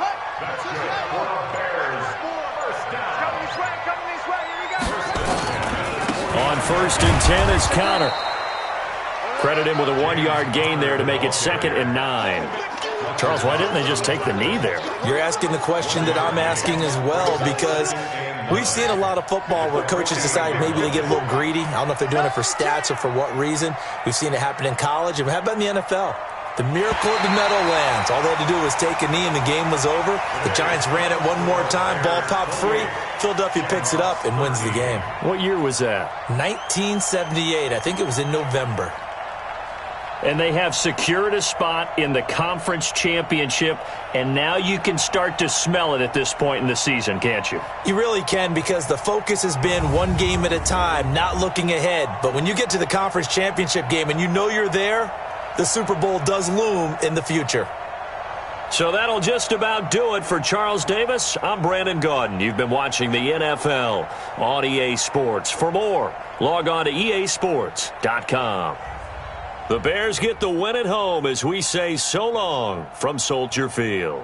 On 1st and 10 is Connor. Credit him with a 1-yard gain there to make it 2nd and 9. Charles, why didn't they just take the knee there? You're asking the question that I'm asking as well because we've seen a lot of football where coaches decide maybe they get a little greedy. I don't know if they're doing it for stats or for what reason. We've seen it happen in college. And how about in the NFL? The miracle at the Meadowlands. All they had to do was take a knee and the game was over. The Giants ran it one more time. Ball popped free. Philadelphia picks it up and wins the game. What year was that? 1978. I think it was in November. And they have secured a spot in the conference championship, and now you can start to smell it at this point in the season, can't you? You really can, because the focus has been one game at a time, not looking ahead. But when you get to the conference championship game and you know you're there, the Super Bowl does loom in the future. So that'll just about do it for Charles Davis. I'm Brandon Gaudin. You've been watching the NFL on EA Sports. For more, log on to easports.com. The Bears get the win at home as we say so long from Soldier Field.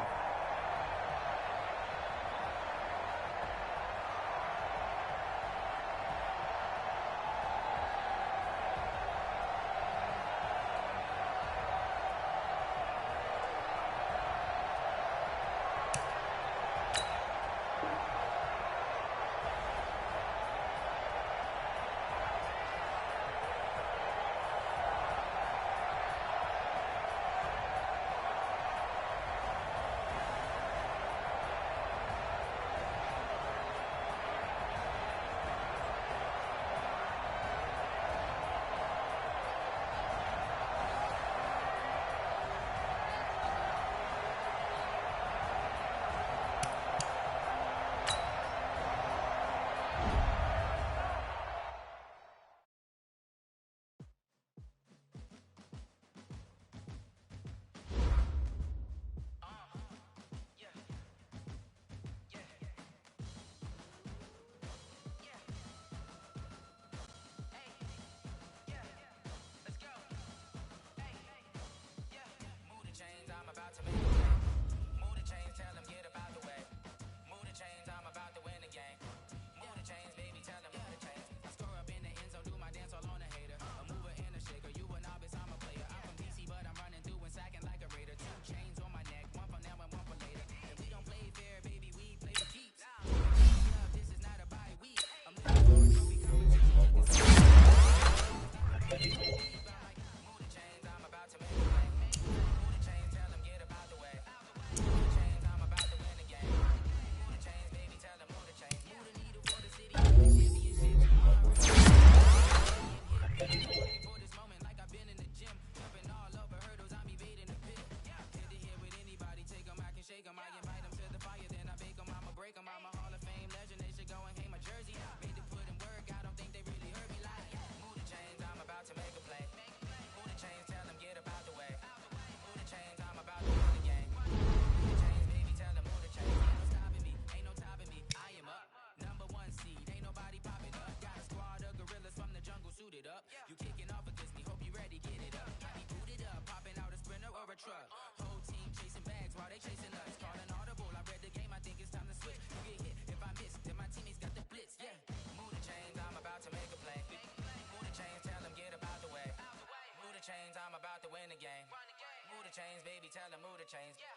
Chains, baby, tell them move the chains. Yeah,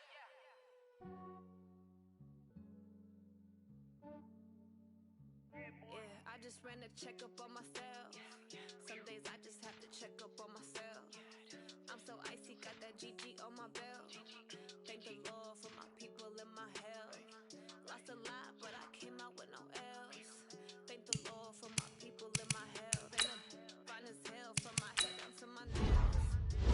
I just ran a checkup on myself. Some days I just have to check up on myself. I'm so icy, got that GG on my belt. Thank the Lord for my people and my health. Lost a lot, but I came out with no L's. Thank the Lord for my people and my health. And I'm fine as hell from my head down to my nails.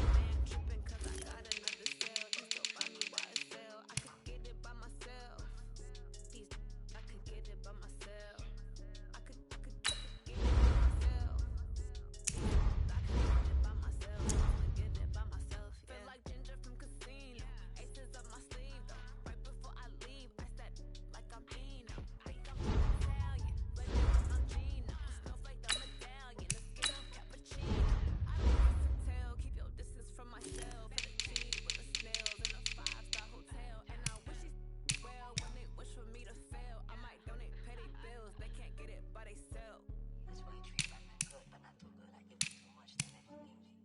Man, tripping cause I got another cell. He still buy me YSL. I could get it by myself. I could get it by myself. I could get it by myself. I could get it by myself. I could get it by myself. Yeah. Feel like Ginger from Casino. Aces up my sleeve though. Right before I leave, I said like I'm Dino. Think I'm Italian, but I'm Gino. Snowflake the medallion, the skin of cappuccino. I don't want to tell, keep your distance from myself. For the cheese with the snails in a 5-star hotel. And I wish these well when they wish for me to fail. I might donate, pay their bills, they can't get it by they self. That's why you treat like good, but not too good. I give them too much, then they don't need me.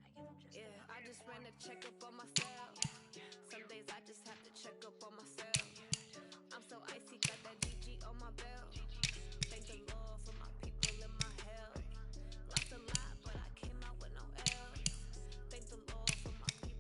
I give them just Yeah, I just ran a checkup on myself. Some days I just have to check up on myself. I'm so icy, got that GG on my belt. Thank the Lord for my people and my health. Lost a lot, but I came out with no L's. Thank the Lord for my people.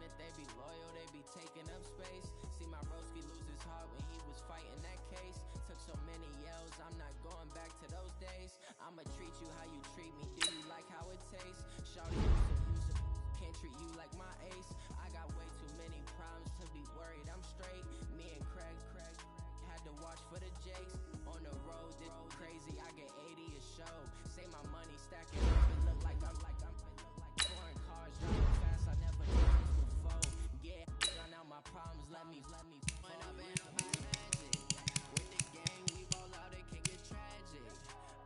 it, they be loyal, they be taking up space. See my broski lose his heart when he was fighting that case. Took so many yells, I'm not going back to those days. I'ma treat you how you treat me, do you like how it tastes? Shawty, use it, can't treat you like my ace. I got way too many problems to be worried, I'm straight. Me and Craig had to watch for the Jakes. On the road, this crazy, I get 80 a show. Say my money stacking up, it look like I'm foreign cars driving fast, I never did this before. Yeah, run out my problems, let me point up and up my magic. With the gang, we roll out, it can get tragic.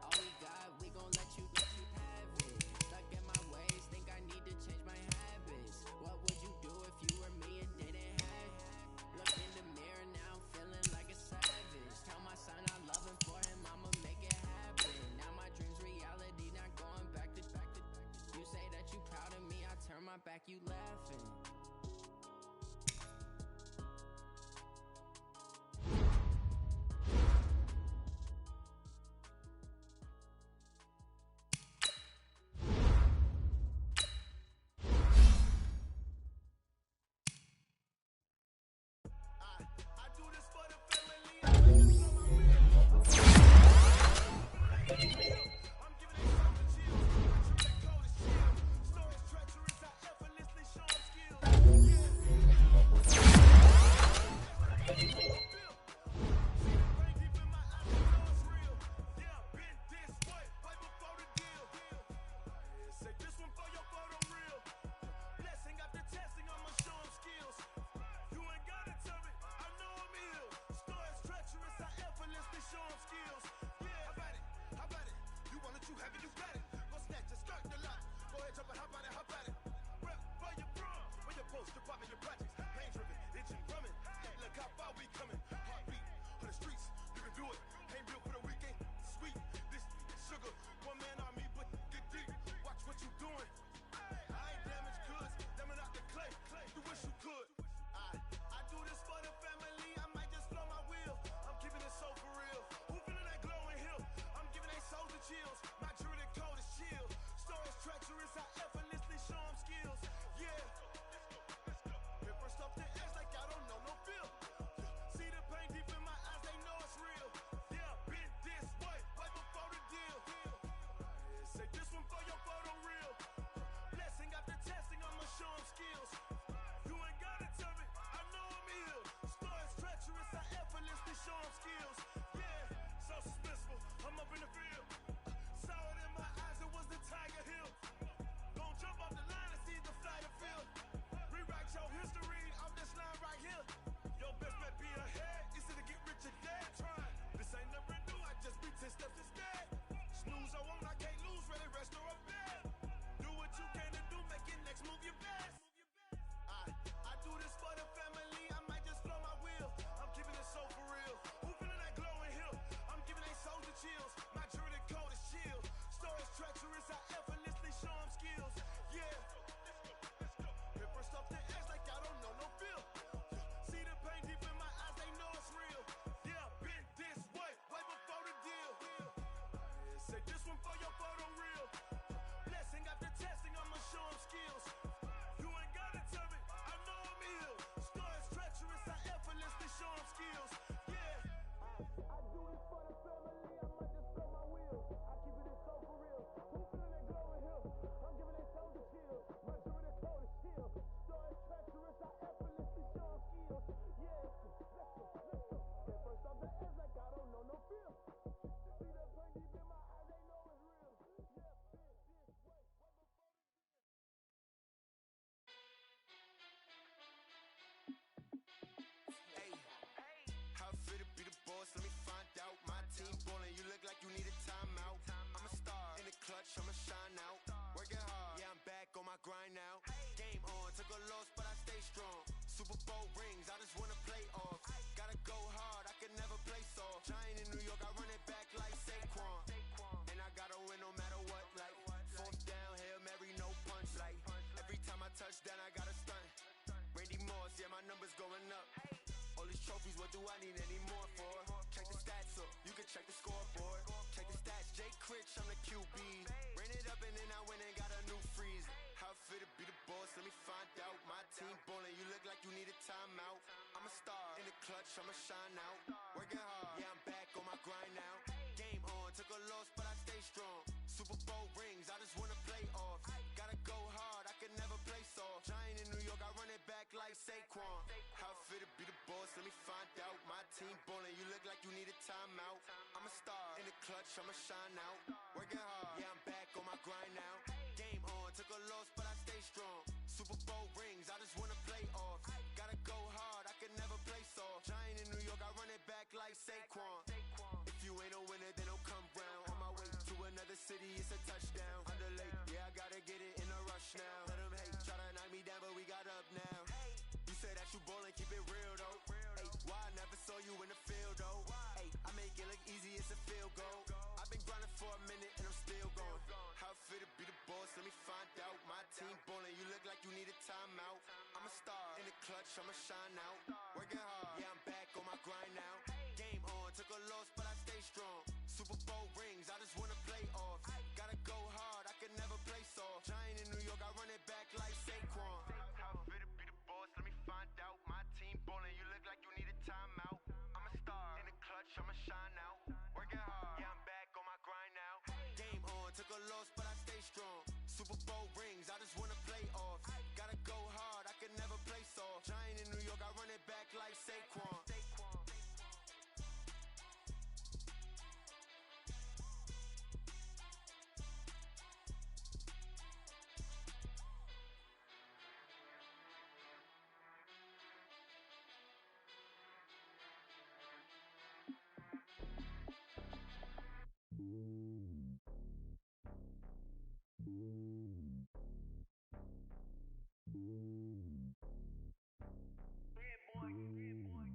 All we got, we gon' let you have it. Stuck in my ways, think I need to change my habits. What would you do if you were me and didn't have it? Look in the mirror now, I'm feeling like a savage. Tell my son I love him, for him I'ma make it happen. Now my dreams reality, not going back to. You say that you proud of me, I turn my back, you laughing. I do this for the family. I'm giving it something chill. Picture the coldest chill. Stories treacherous, I effortlessly show 'em skills. See the pain deep in my eyes, I know it's real. Yeah, been this way, right before the deal. Say this one for your photo real. Blessing after testing, I'ma show 'em skills. You ain't gotta tell me, I know I'm ill. Stories treacherous, I effortlessly show 'em skills. Yeah, how about it? How about it? You want it, you have it, you got it. Go snatch it, skirt the lot. Go ahead, jump it, how about it? How about it? Rep for your bro, when your post, your poppin', your projects. Pain driven, itching, drumming. Look how far we coming. Heartbeat for the streets, you can do it. Ain't built for the weekend. Sweet, this sugar, one man army, but get deep. Watch what you doing. I ain't damaged goods, damn it out the clay. You wish you could. I do this for the family. I might just blow my wheel. I'm keeping it so for real. Who feeling that glowing hill? I'm giving they souls the chills. My jewelry code is chill. Stories treacherous, I effortlessly show 'em skills. Yeah. Hit first off the edge like I don't know no feel. See the pain deep in my eyes, they know it's real. Yeah, been this way, right before the deal. Say this one for your photo real. Blessing after testing, I'ma show 'em skills. You ain't gotta tell me, I know I'm ill. Stories treacherous, I effortlessly show 'em skills. Yeah, so suspenseful, I'm up in the field. Saw it in my eyes, it was the Tiger Hill. Gon' jump off the line and see the fly the field. Rewrite your history off this line right here. Your best bet be ahead, easy to get rich or dead trying. This ain't never new, I just be 10 steps instead. Snooze I won't, I can't lose, ready, rest or I'm dead. Do what you can to do, make it next move your best. I do this for the family, I might just blow my wheel. I'm keeping it so for real. Who feeling that glowing hill? I'm giving they souls the chills. My jewelry code is chill. Stories treacherous, I effortlessly show 'em skills. Yeah. Hit first off the edge like I don't know no feel. See the pain deep in my eyes, they know it's real. Yeah, been this way, right before the deal. Say this one for your photo real. Blessing after testing, I'ma show 'em skills. You ain't gotta tell me, I know I'm ill. Stories treacherous, I effortlessly show 'em skills. Yeah. I do this for the family, I might just blow my wheel. I keep it so for real. Who feeling that glowing hill? I'm giving they souls the chill. My jewelry code is chill. Stories treacherous, I effortlessly show 'em skills. Yeah. Let's go. Hit first off the edge like I don't know no feel. See the pain deep in my eyes, they know it's real. Yeah, been this way, right before the deal. Hey, how it feel to be the boss? Let me find out. My team ballin', you look like you need a timeout. I'm a star in the clutch, I'ma shine out. Working hard, yeah, I'm back on my grind now. Game on, took a loss, but I stay strong. Super Bowl rings, I just wanna play off. Gotta go hard, I can never play soft. Giant in New York, I run it back like Saquon. And I gotta win no matter what, like fourth down, Hail Mary, no punch. Like every time I touch down, I gotta stunt. Randy Moss, yeah, my numbers going up. All these trophies, what do I need any more for? Check the stats up, you can check the scoreboard. Check the stats, Jay Critch, I'm the QB. Ran it up and then I went and got a new freeze. How it feel to be the boss, let me find out. My team born Super Bowl rings, I just wanna play off. Gotta go hard, I can never play soft. Giant in New York, I run it back like Saquon. How fit to be the boss, let me find out. My team ballin', you look like you need a timeout. I'm a star, in the clutch, I'ma shine out. Working hard, yeah, I'm back on my grind now. Game on, took a loss, but I stay strong. Super Bowl rings, I just wanna play off. Gotta go hard, I can never play soft. Giant in New York, I run it back like Saquon. If you ain't a winner, then don't come round. On my way to another city, it's a touchdown. Underlay, yeah, I gotta get it in a rush now. Let them hate, try to knock me down, but we got up now. You say that you ballin', keep it real though. Hey, why I never saw you in the field though? Hey, I make it look easy, it's a field goal. I've been grinding for a minute and I'm still going. How fit to be the boss, let me find out. My team ballin', you look like you need a timeout. I'm a star, in the clutch, I'ma shine out. Working hard, yeah, I'm back on my grind now. Game on, took a loss, but I stay strong. Super Bowl rings, I just wanna play off. Gotta go hard, I can never play soft. Giant in New York, I run it back like Saquon. How fit to be the boss, let me find out. My team ballin', you look like you need a timeout. I'm a star, in the clutch, I'ma shine out. Working hard, yeah, I'm back on my grind now. Game on, took a loss, but I stay strong. Super Bowl rings, I just wanna play off. Gotta go hard, I can never play soft. Giant in New York, I run it back like Saquon.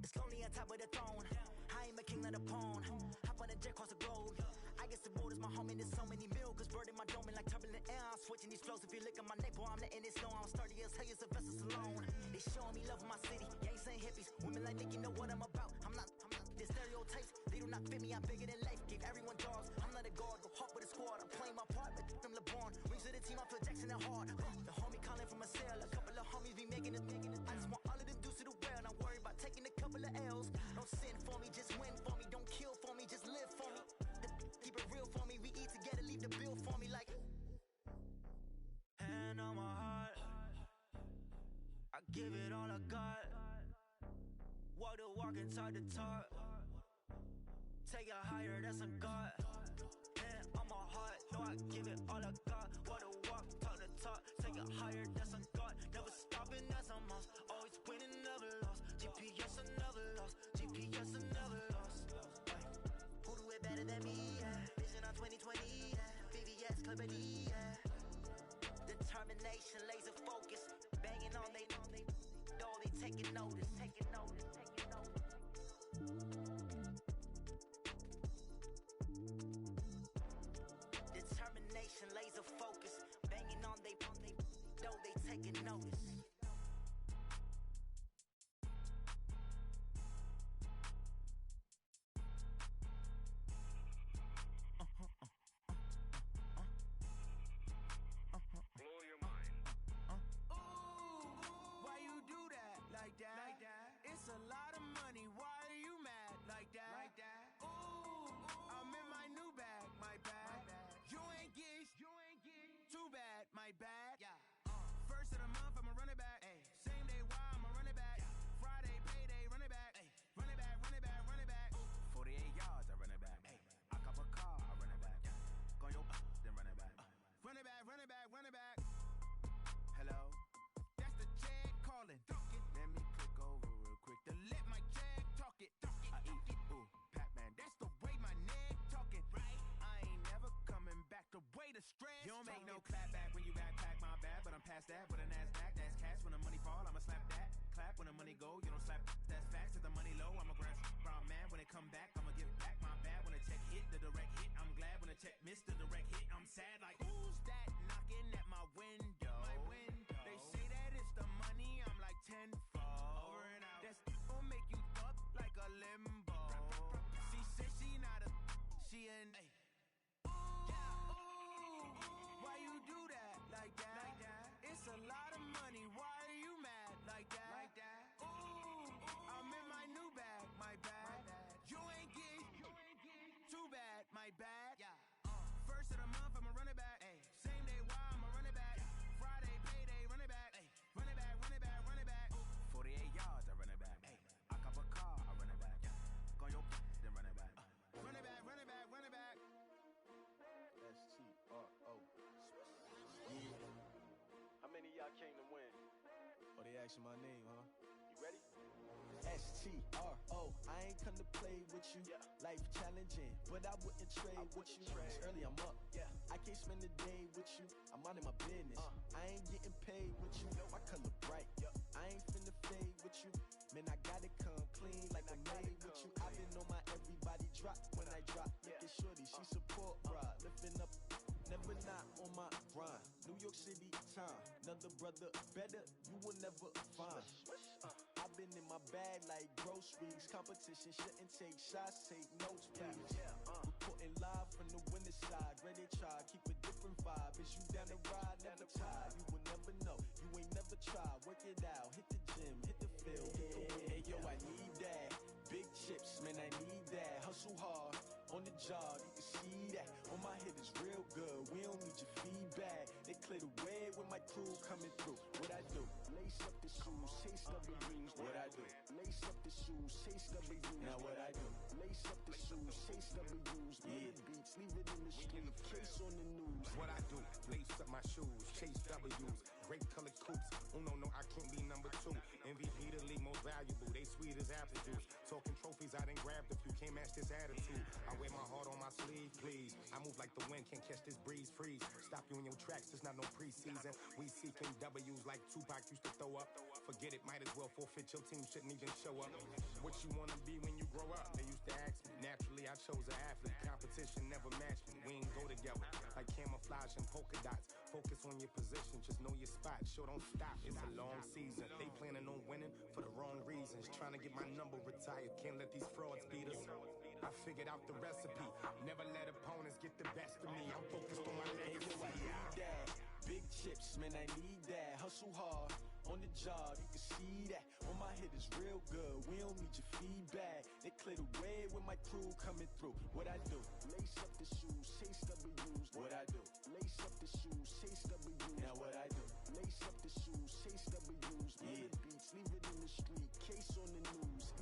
It's lonely on top of the throne. I am a king of the pawn. Hop on a jet across the globe. I guess the road is my home and there's so many milkers bird in my dome and like turbulent air. I'm switching these flows. If you look at my neck, boy, I'm letting it snow. I'm sturdy as hell as a vessel alone. They showing me love in my city. Gangs and hippies. Women like Nicki know what I'm about. I'm not the stereotypes. They do not fit me. I'm bigger than life. Gave everyone jobs. I'm not a guard. Go hard with a squad. I'm playing my part, but them LeBron. Rings to the team. I feel Jackson and hard. The homie calling from a cell. A couple of homies be making it. I just want all of them dudes to the well. Not worry about taking a couple of L's. Don't sin for me, just win for me. Don't kill for me, just live for me. Keep it real for me. We eat together, leave the bill for me like. Hand on my heart, I give it all I got. Walk the walk and talk the talk. Take it higher, that's a God. Hand on my heart, no, I give it all I got. Walk the walk, talk the talk. Take it higher, that's a God. Never stopping, that's a must. Always winning, never lost. GPS, I never lost. GPS, I never lost. Who do it better than me? Yeah. Vision on 2020. Yeah. VVS, Clippity. Yeah. Determination, laser focus. Banging on they taking notice. Taking notice. Taking notice. Determination, laser focus. Banging on they taking notice. Blow your mind. Why you do that like that? Like that? It's a lot of money. Why are you mad like that? Like that? Ooh, I'm in my new bag. My bad. You ain't get too bad. My bad. Yeah. First of the month, I'ma run it back. Ay. Same day, why I'ma run it back. Yeah. Friday, payday, run it back. Ay. Run it back, run it back, run it back. 48 yards, I run it back. Ay. I cop a car, I run it back. Yeah. Go your then run it back. Run it back, run it back, run it back. Hello? That's the Jag calling. Let me click over real quick to let my Jag talk it. I eat it. Ooh, Pac-Man, that's the way my neck talking. Right? I ain't never coming back. The way the stress. You don't make no clap back when you backpack, my bad. But I'm past that with a NASDAQ. That's cash when the money fall. I'ma slap that. Clap when the money go. You don't slap. That's facts. If the money low, I'ma grab brown man. When it come back, I'ma give it back. My bad when the check hit the direct hit. I'm glad when the check missed the direct hit. I'm sad like who's that knocking at my window? My window. They say that it's the money. I'm like tenfold. Over and out. That's gon' make you up like a limbo. She said she not a. She an. Why you do that like that? Like that? It's a lot of money. Why are you mad like that? Like that? Ooh, I'm in my new bag. My bad. You ain't get too bad. My bad. Yeah. came to win. Oh, they asking my name, huh? You ready? STRO, I ain't come to play with you. Life challenging, but I wouldn't trade with you. It's early, I'm up. I can't spend the day with you. I'm minding my business. I ain't getting paid with you. My color bright. I ain't finna fade with you. Man, I gotta come clean like I'm made with you. I've been on my everybody drop when I drop. Look at shorty, she support ride. Lifting up, never not on my grind. New York City time. Another brother better, you will never find. I've been in my bag like groceries. Competition shouldn't take shots, take notes, please. Reporting live from the winter side. Ready to try, keep a different vibe. Is you down the ride, never tired. You will never know, you ain't never tried. Work it out, hit the gym, hit the field. Hey, yo, I need that. Big chips, man, I need that. Hustle hard, on the job, you can see that. On my head is real good, we don't need your feedback. They clear the way with my crew coming through. What I do? Lace up the shoes, chase W's. What I do? Lace up the shoes, chase W's. Now what I do? Lace up the shoes, chase W's. Murder beats, leave it in the street, case on the news. What I do? Lace up my shoes, chase W's. Great colored coops. Oh no, I can't be number 2. MVP the league most valuable. They sweet as apple juice. Talking trophies, I done grabbed a few. Can't match this attitude. I wear my heart on my sleeve, please. I move like the wind, can't catch this breeze. Freeze. Stop you in your tracks. It's not no preseason. We seeking W's like Tupac used to throw up. Forget it, might as well forfeit. Your team shouldn't even show up. What you wanna be when you grow up? They used to ask me. Naturally, I chose an athlete. Competition never matched me. We ain't go together like camouflage and polka dots. Focus on your position, just know your spot. Sure, don't stop. It's a long season. They planning on winning for the wrong reasons. Trying to get my number retired. Can't let these frauds beat us. I figured out the recipe. Never let opponents get the best of me. I'm focused on my legacy. I need that. Big chips, man, I need that. Hustle hard, on the job, you can see that. On my head is real good, we don't need your feedback. They clear the way with my crew coming through. What I do? Lace up the shoes, chase W's. What I do? Lace up the shoes, chase W's. Now what I do? Lace up the shoes, chase W's. Murder beats, leave it in the street, case on the news.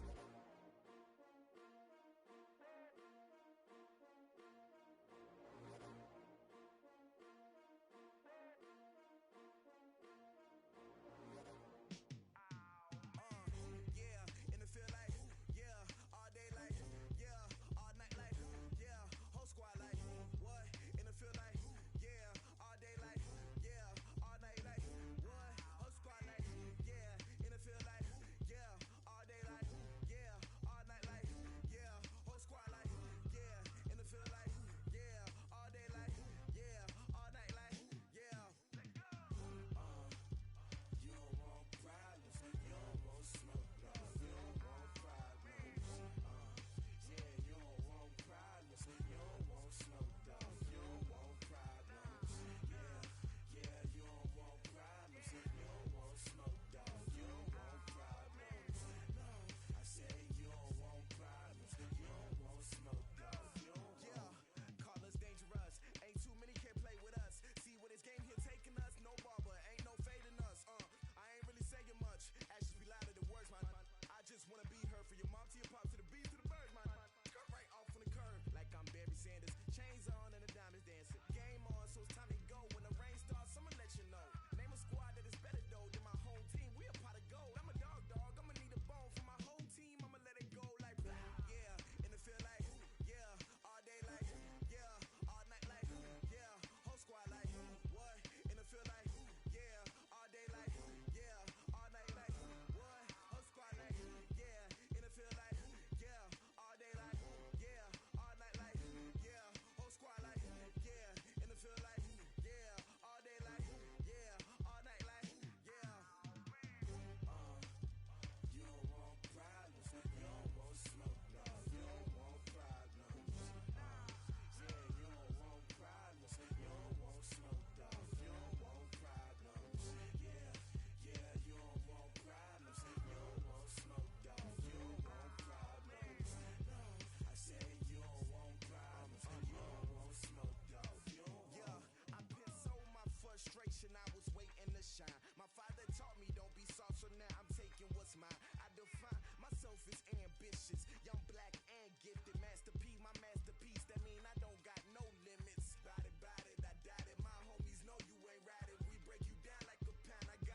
I was waiting to shine. My father taught me don't be soft, so now I'm taking what's mine. I define myself as ambitious, young, black, and gifted. Master P, my masterpiece. That mean I don't got no limits. Bout it, I doubt it. My homies know you ain't ride it. We break you down like a pound. I got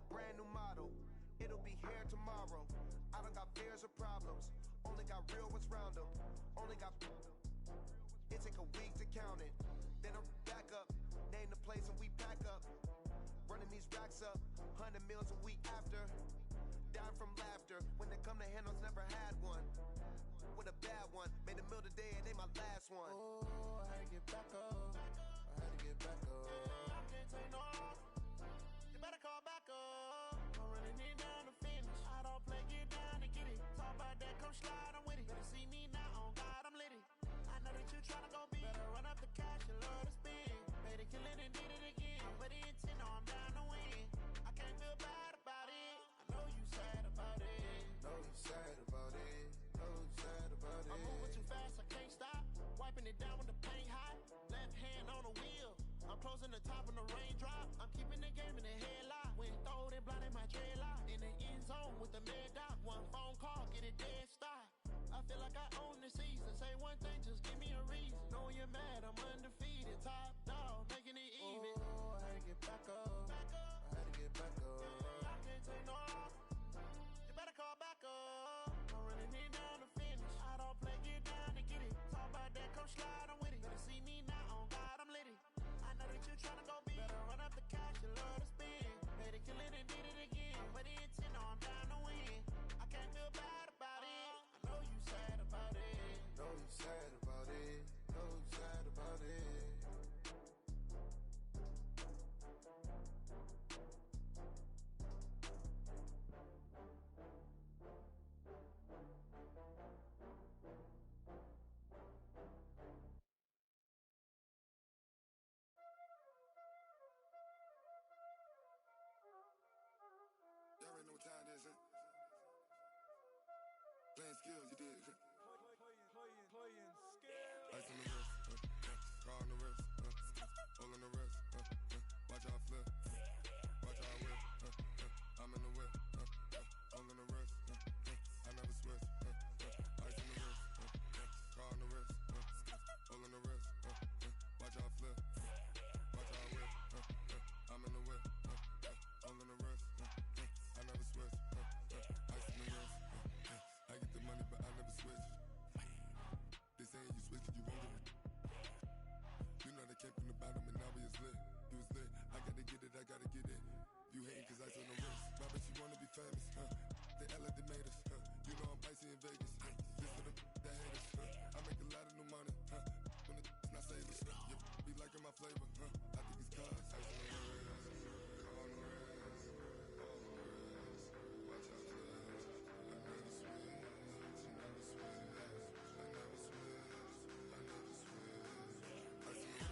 brand new model. It'll be here tomorrow. I don't got fears or problems. Only got real ones round them. Only got. It take a week to count it. Then I'm back up. Name the place and we pack up. Running these racks up. 100 meals a week after. Down from laughter. When they come to handles, never had one. With a bad one. Made a meal today and ain't my last one. Oh, I had to get back up. I had to get back up. I can't take no loss. You better call back up. I'm running it down to finish. I don't play, get down and get it. Talk about that, come slide, I'm with it. Better see me now, on God, I'm lit it. I know that you tryna go big. Better run up the cash, you love to spend. Made it, kill it, and did it again. But the intent, no, I'm down to win. I can't feel bad about it. I know you sad about it. Know you sad about it. Know you sad about it. I'm moving too fast, I can't stop. Wiping it down with the paint hot. Left hand on the wheel. I'm closing the top when the raindrop. I'm keeping the game in the headlock. When throwed and blinded my dreadlock. In the end zone with the mad dot. One phone call, get it dead stop. I feel like I own the season. Say one thing, just give me a reason. Knowing you're mad, I'm undefeated. Top dog, making it even. Oh, I had to get back up. I had to get back up. I can't take no loss. You better call back up. I'm running it down to finish. I don't play, get down to get it. Talk about that, come slide, I'm with it. Better see me now, on God, I'm lit it. I know that you tryna go big. Better run up the cash, you love to spend. Made it, kill it, and did it again. But the intent, no, I'm down to win. I can't feel bad about it. I know you sad about it. Know you sad about it. Know you sad about it. Y'all already know what time it is, huh? Playing skills, you did. Playing skills. Ice on the wrist, car on the wrist, hole on the wrist, watch how I flip, watch how I whip, I'm in the whip, hole on the wrist, I never switch, ice on the wrist, car on the wrist, hole on the wrist, watch how I flip, watch how I whip, I'm in the whip, hole on the wrist, I never switch, ice on the wrist, I get the money but I never switch. They saying you switch and you won't get it. You know they came from the bottom and now we is lit. You was lit, I gotta get it, I gotta get it. You hating cause ice on the wrist. My bitch, you wanna be famous, They act like they made us, You know I'm icy in Vegas, This for the that hate us, I make a lot of new money, When it's not savers, You be liking my flavor, I think it's cause ice on the wrist, car on the wrist, all on the wrist, watch out for this. I never switch, I never switch, I never switch, I never switch. Ice on the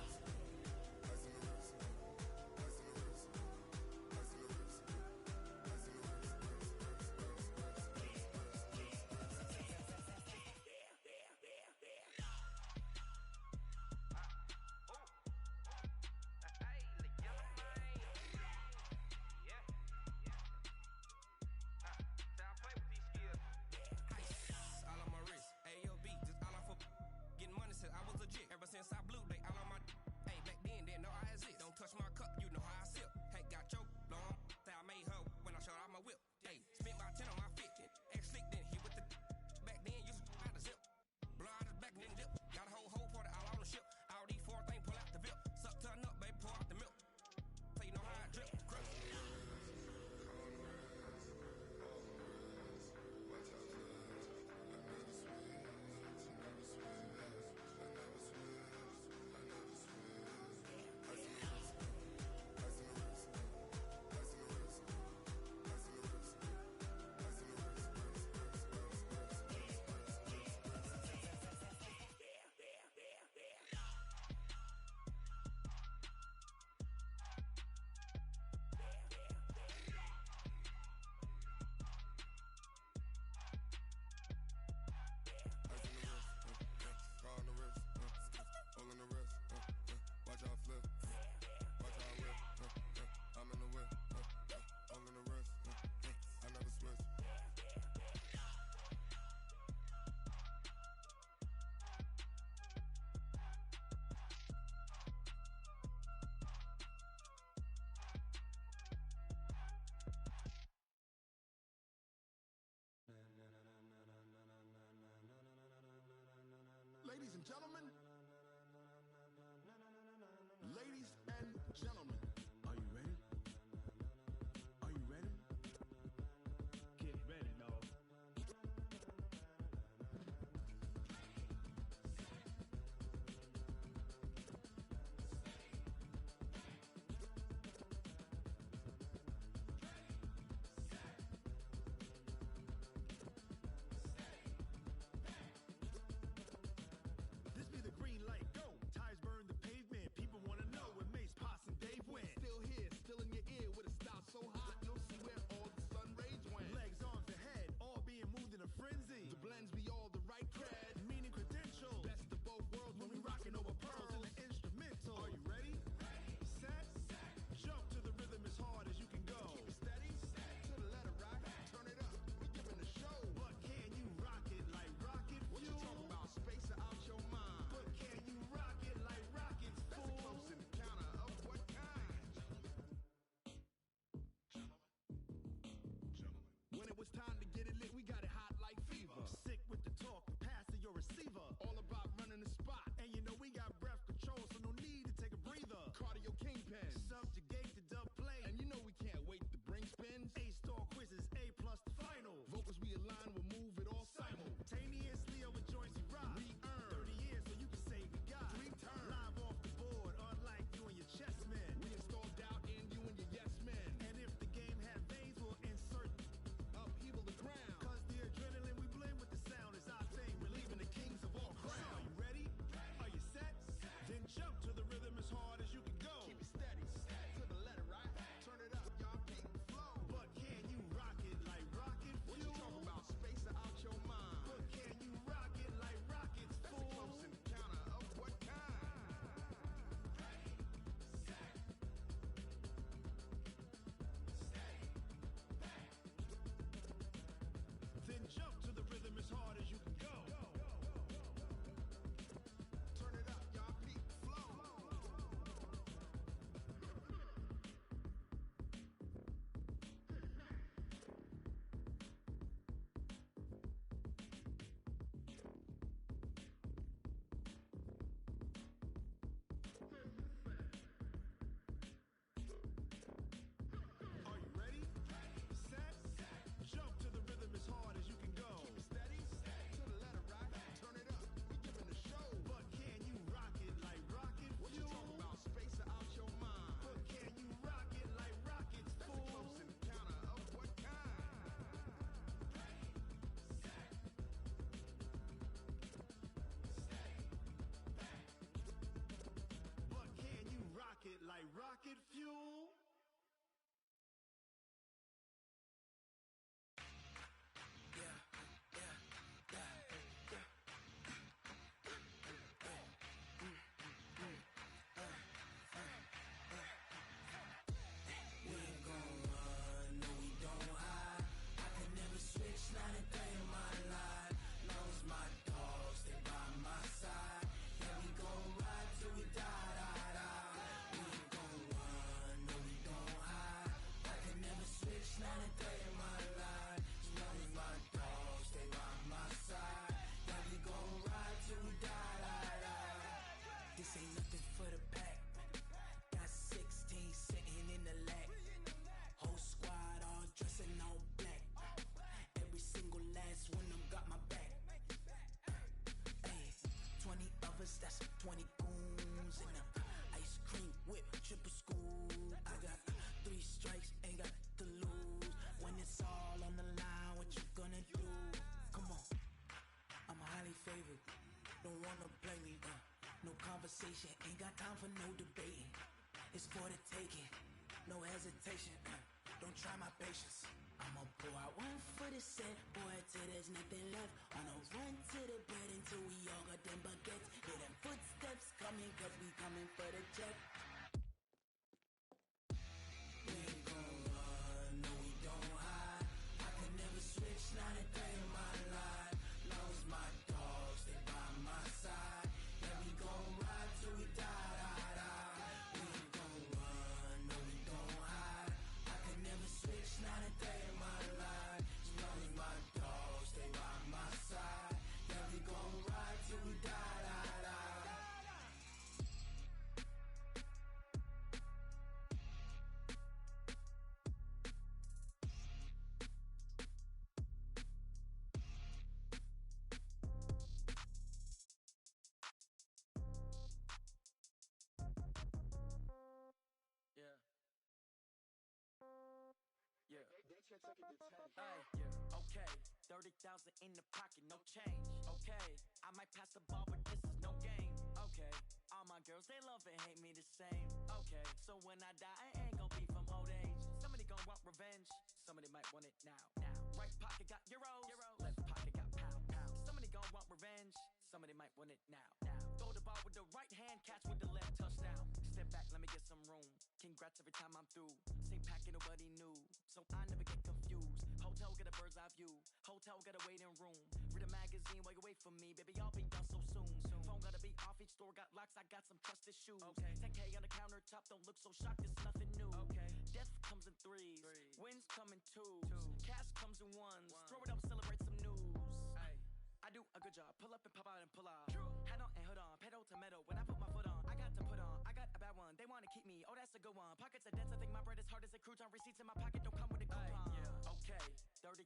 wrist, ice on the wrist, ice on the wrist, ice on the wrist, ice on the wrist, and gentlemen, ladies and gentlemen, are you ready? Are you ready? Get ready, dog. This be the green light, go. Tires burn the pavement. People want to know where Mace, Poss, and Dave went. Still here, still in your ear with a style so hot, you'll see where all the sun rays went. Legs, arms, and head, all being moved in a frenzy. The blends be all the right cred, Meaning credentials. best of both worlds When we rocking over pearls in the instrumental. Are you ready? Set, jump to the rhythm as hard as you can go. Keep it steady, to the letter right, turn it up, we giving a show. But can you rock it like rocket What you fuel? talking about, space or out your mind? But can you rock it like rockets, That's a fool? close encounter of what kind? When it was time to get it lit, we got it hot like fever. Sick with the talk, pass to your receiver. All about running the spot, And you know we got breath control, so no need to take a breather. cardio kingpin. Subjugate the dub play. And you know we can't wait to bring spins. A-star quizzes, A plus the final. Vocals we align, we'll move it all Simultaneously over joints we rock. We earn 30 years so you can say we got 3 turns. live off the board, unlike you and your chess men. We install doubt in you and your yes men. And if the game had veins, we'll insert Upheaval the ground. cause the adrenaline we blend with the sound is our thing, relieving the kings of all So crowns. are you ready? Are you set? Then jump to the rhythm as hard as you can go. Keep it steady, to the letter right. Turn it up, y'all peak flow. But can you rock it like rocket What you fuel? talking about, space or out your mind? But can you rock it like rockets, That's a fool? close encounter of what kind? Then jump to the rhythm as hard as you can go. Turn it up, y'all peak flow. Are you ready? Set, jump to the rhythm as hard as you can go. Keep it steady, to the letter right. Turn it up, we giving a show. But can you rock it like rocket What you fuel? talking about, space or out your mind? But can you rock it like rockets, That's a fool? close encounter of what kind? But can you rock it like rocket fuel? We ain't gon' run, no we don't hide. I can never switch, not a day in my life. Long as my dogs stay by my side. Yeah, we gon' ride till we die, die, die. We ain't gon' run, no we don't hide. I can never switch, not a day in my life. As long as my dogs stay by my side. Yeah, we gon' ride till we die, die, die. This ain't nothing for the pack. Got 16 sitting in the lag. Whole squad all dressing all black. Every single last one of them got my back. Hey, 20 of us, that's 20 goons in a ice cream whip, triple scoop. I got 3 strikes, ain't got to lose. When it's all on the line, what you gonna do? Come on, I'm highly favored. Don't wanna play me, no conversation, ain't got time for no debating. It's for the taking, no hesitation. Don't try my patience. I'ma pour out one for the set, boy, till there's nothing left. On a run to the bed until we all got them baguettes. Hear them footsteps coming, cause we coming for the check. We ain't gon' run, no we don't hide. I can never switch, not a day in my life. Long as my dogs stay by my side. Yeah, we gon' ride till we die, die, die. We ain't gon' run, no we don't hide. I can never switch, not a day in my life. As long as my dogs stay by my side. Yeah, we gon' ride till we die, die, Yeah, okay. 30,000 in the pocket, no change. Okay, I might pass the ball, but this is no game. Okay, all my girls, they love and hate me the same. Okay, so when I die, I ain't gon' be from old age. Somebody gon' want revenge. Somebody might want it now. Right pocket got euros. Left pocket got pound. Somebody gon' want revenge. Somebody might want it now. Throw the ball with the right hand, catch with the left, touchdown. Step back, let me get some room. Congrats every time I'm through. Same packet, nobody knew, so I never get confused. Hotel get a bird's eye view. Hotel got a waiting room. Read a magazine while you wait for me, baby. I'll be done so soon. Phone gotta be off. Each store got locks. I got some trusted shoes. Okay. 10K on the countertop. Don't look so shocked. It's nothing new. Okay. Death comes in threes. Wins come in twos. Cash comes in ones. Throw it up, celebrate some news. Ay. I do a good job. Pull up and pop out and pull off. Head on and hood on. Pedal to metal. When I put my foot on, I got to put on. I got a bad one. They want to keep me. Oh, that's a good one. Pockets are dense. I think my bread is hard as a crouton. Receipts in my pocket don't come with a coupon. Yeah. Okay. 30,000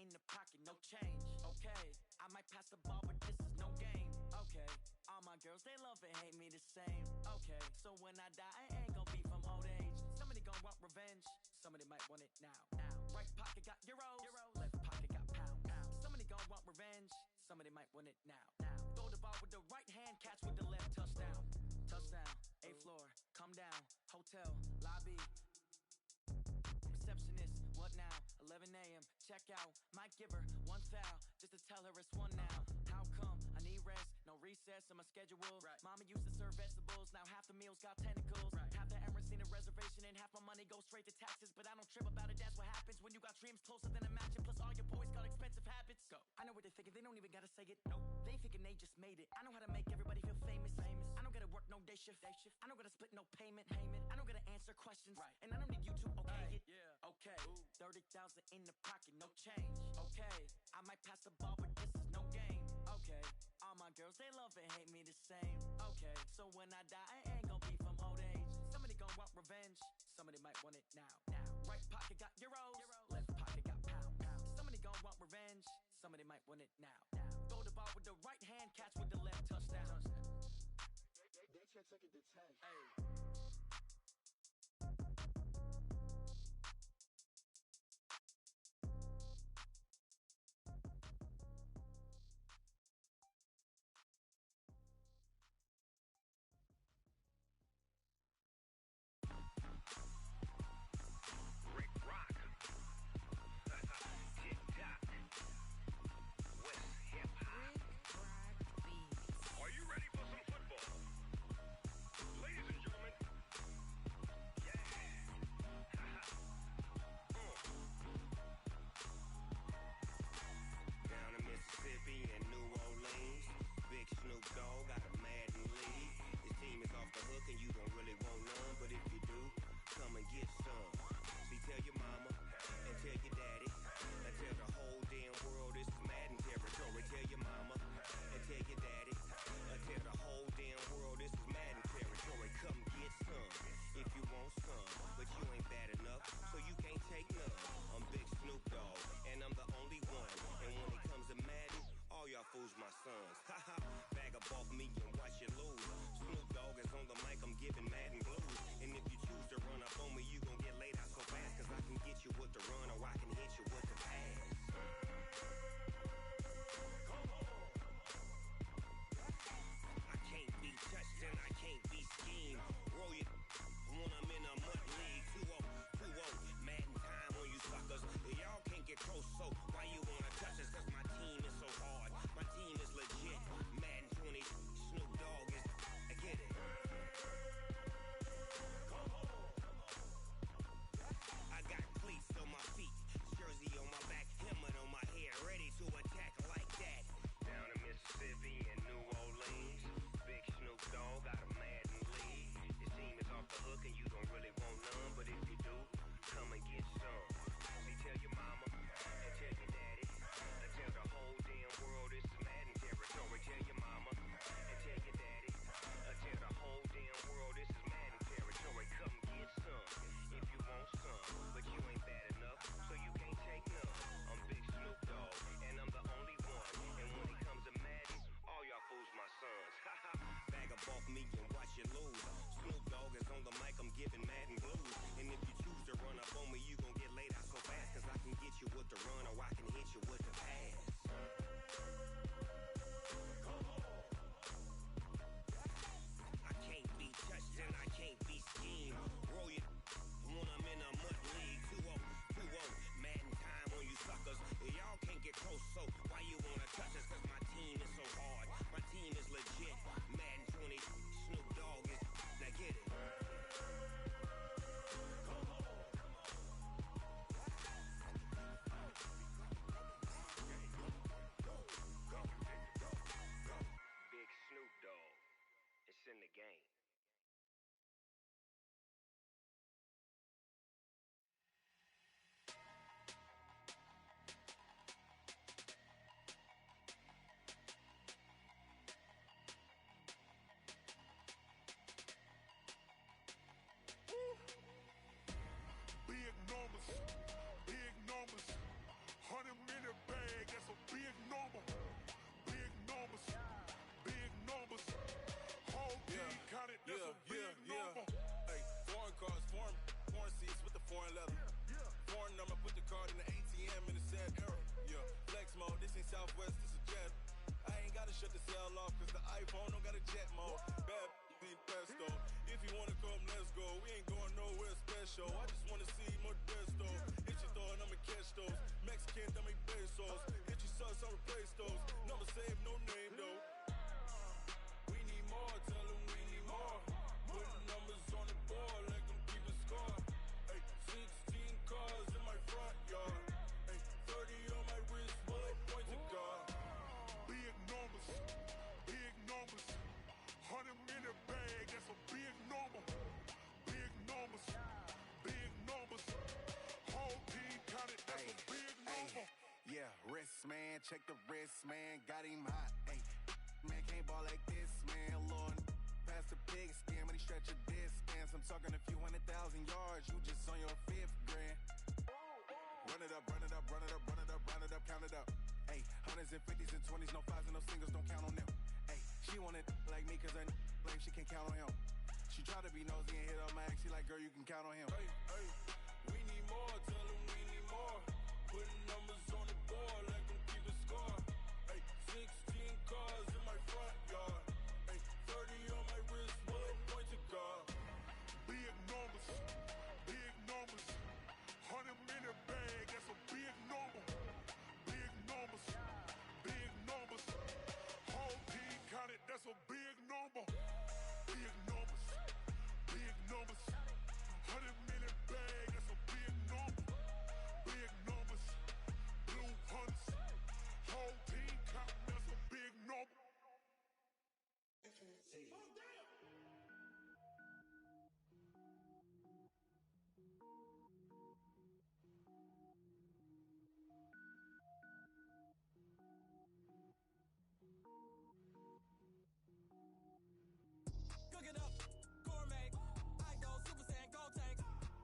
in the pocket. No change. Okay. I might pass the ball, but this is no game. Okay. All my girls, they love and hate me the same. Okay. So when I die, I ain't gon' be from old age. Somebody gon' want revenge. Somebody might want it now. Right pocket got euros. Left pocket got pound. Somebody gon' want revenge. Somebody might want it now. Throw the ball with the right hand, catch with the left, touchdown. Touchdown, 8th floor, come down. Hotel, lobby. Receptionist, what now? 11 a.m., check out. Might give her one foul, just to tell her it's one now. How come? I need rest, no recess in my schedule. Right. Mama used to serve vegetables, now half the meals got tentacles. Right. Half the Emirates need a reservation and half my money goes straight to taxes. But I don't trip about it, that's what happens when you got dreams closer than a mansion. Plus all your boys got expensive habits. Go. I know what they're thinking, they don't even gotta say it. Nope. They thinking they just made it. I know how to make everybody feel famous. I don't gotta work no day shift. I don't gotta split no payment. I don't gotta answer questions. Right. And I don't need you to okay it. Yeah. Okay. 30,000 in the pocket, no change. Okay. I might pass the ball, but this is no game. Okay. All my girls, they love and hate me the same. Okay. So when I die, I ain't gon' be from old age. Somebody gon' want revenge. Somebody might want it now. Right pocket got euros. Left pocket got pound. Somebody gon' want revenge. Somebody might want it now. Throw the ball with the right hand, catch with the left, touchdown. They took it to 10. Hey. Fools my sons. Haha, bag up off me and watch you lose. Snoop Dogg is on the mic, I'm giving Madden blues. And if you choose to run up on me, you gon' get laid out so fast. Cause I can get you with the run or I can hit you with the pass. I can't be touched and I can't be schemed. Roll you when I'm in a mud league. 2-0, Madden time on you suckers. Y'all can't get close, so why you wanna touch us? Cause my team is so hard. My team is legit. Madden 20, Snoop Dogg is. I get it. I got cleats on my feet. foreign letter. Foreign number, put the card in the ATM in the sad era. Yeah, flex mode, this ain't Southwest, this is jet. I ain't gotta shut the cell off, cause the iPhone don't got a jet mode. Bad need pesto. If you wanna come, let's go. We ain't going nowhere special. I just wanna see Modesto. Hit your thought, I'ma catch those. Mexican, I make pesos. Hit your sus, I'll replace those. Number save, no name though. We need more, tell them we need more. Putting numbers on the board, like them keep a score. Ay, 16 cars in my front yard. Ay, 30 on my wrist, bullet point to God. Big numbers, big numbers. 100-minute bag, that's a big number. Big numbers, big numbers. Whole team counted, that's a big number. Yeah, wrist man, check the wrist man, got him hot. Ay, man can't ball like this, man. Lord, past the pig skin when he stretch a distance. I'm talking a few 100,000 yards, you just on your 5th grand. Run it up, run it up, run it up, run it up, run it up, count it up. Ay, hundreds and 50s and 20s, no 5s and no singles, don't count on them. Ay, she want it like me, cause her lame, she can't count on him. She try to be nosy and hit up my ex, she like, girl, you can count on him. Hey, hey, we need more, tell them we need more. Putting numbers on the board, like them keep a score. Ay, 16 cars in my front yard. Ay, 30 on my wrist, bullet point to God. Big numbers, big numbers. 100-minute bag, that's a big number. Big numbers, big numbers. Whole team counted, that's a big number. Big numbers, big numbers. 100-minute bag, that's a big number. Big numbers, blue hunts. Whole team counting, that's a big number. Cook it up, gourmet. I go Super Saiyan, go tank.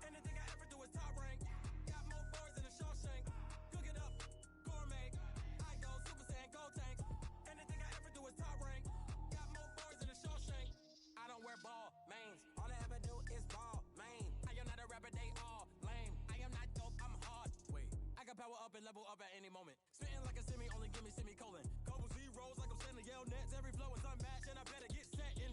Anything I ever do is top rank. Got more boards than a Shawshank. Cook it up, gourmet. I go Super Saiyan, go tank. Anything I ever do is top rank. Got more boards than a Shawshank. I don't wear ball mains. All I ever do is ball main. I am not a rapper, they all lame. I am not dope, I'm hard. Wait, I can power up and level up at any moment. Spitting like a semi, only give me semicolon. Couple zeros like I'm sending yell nets. Every flow is unmatched, and I better get set in.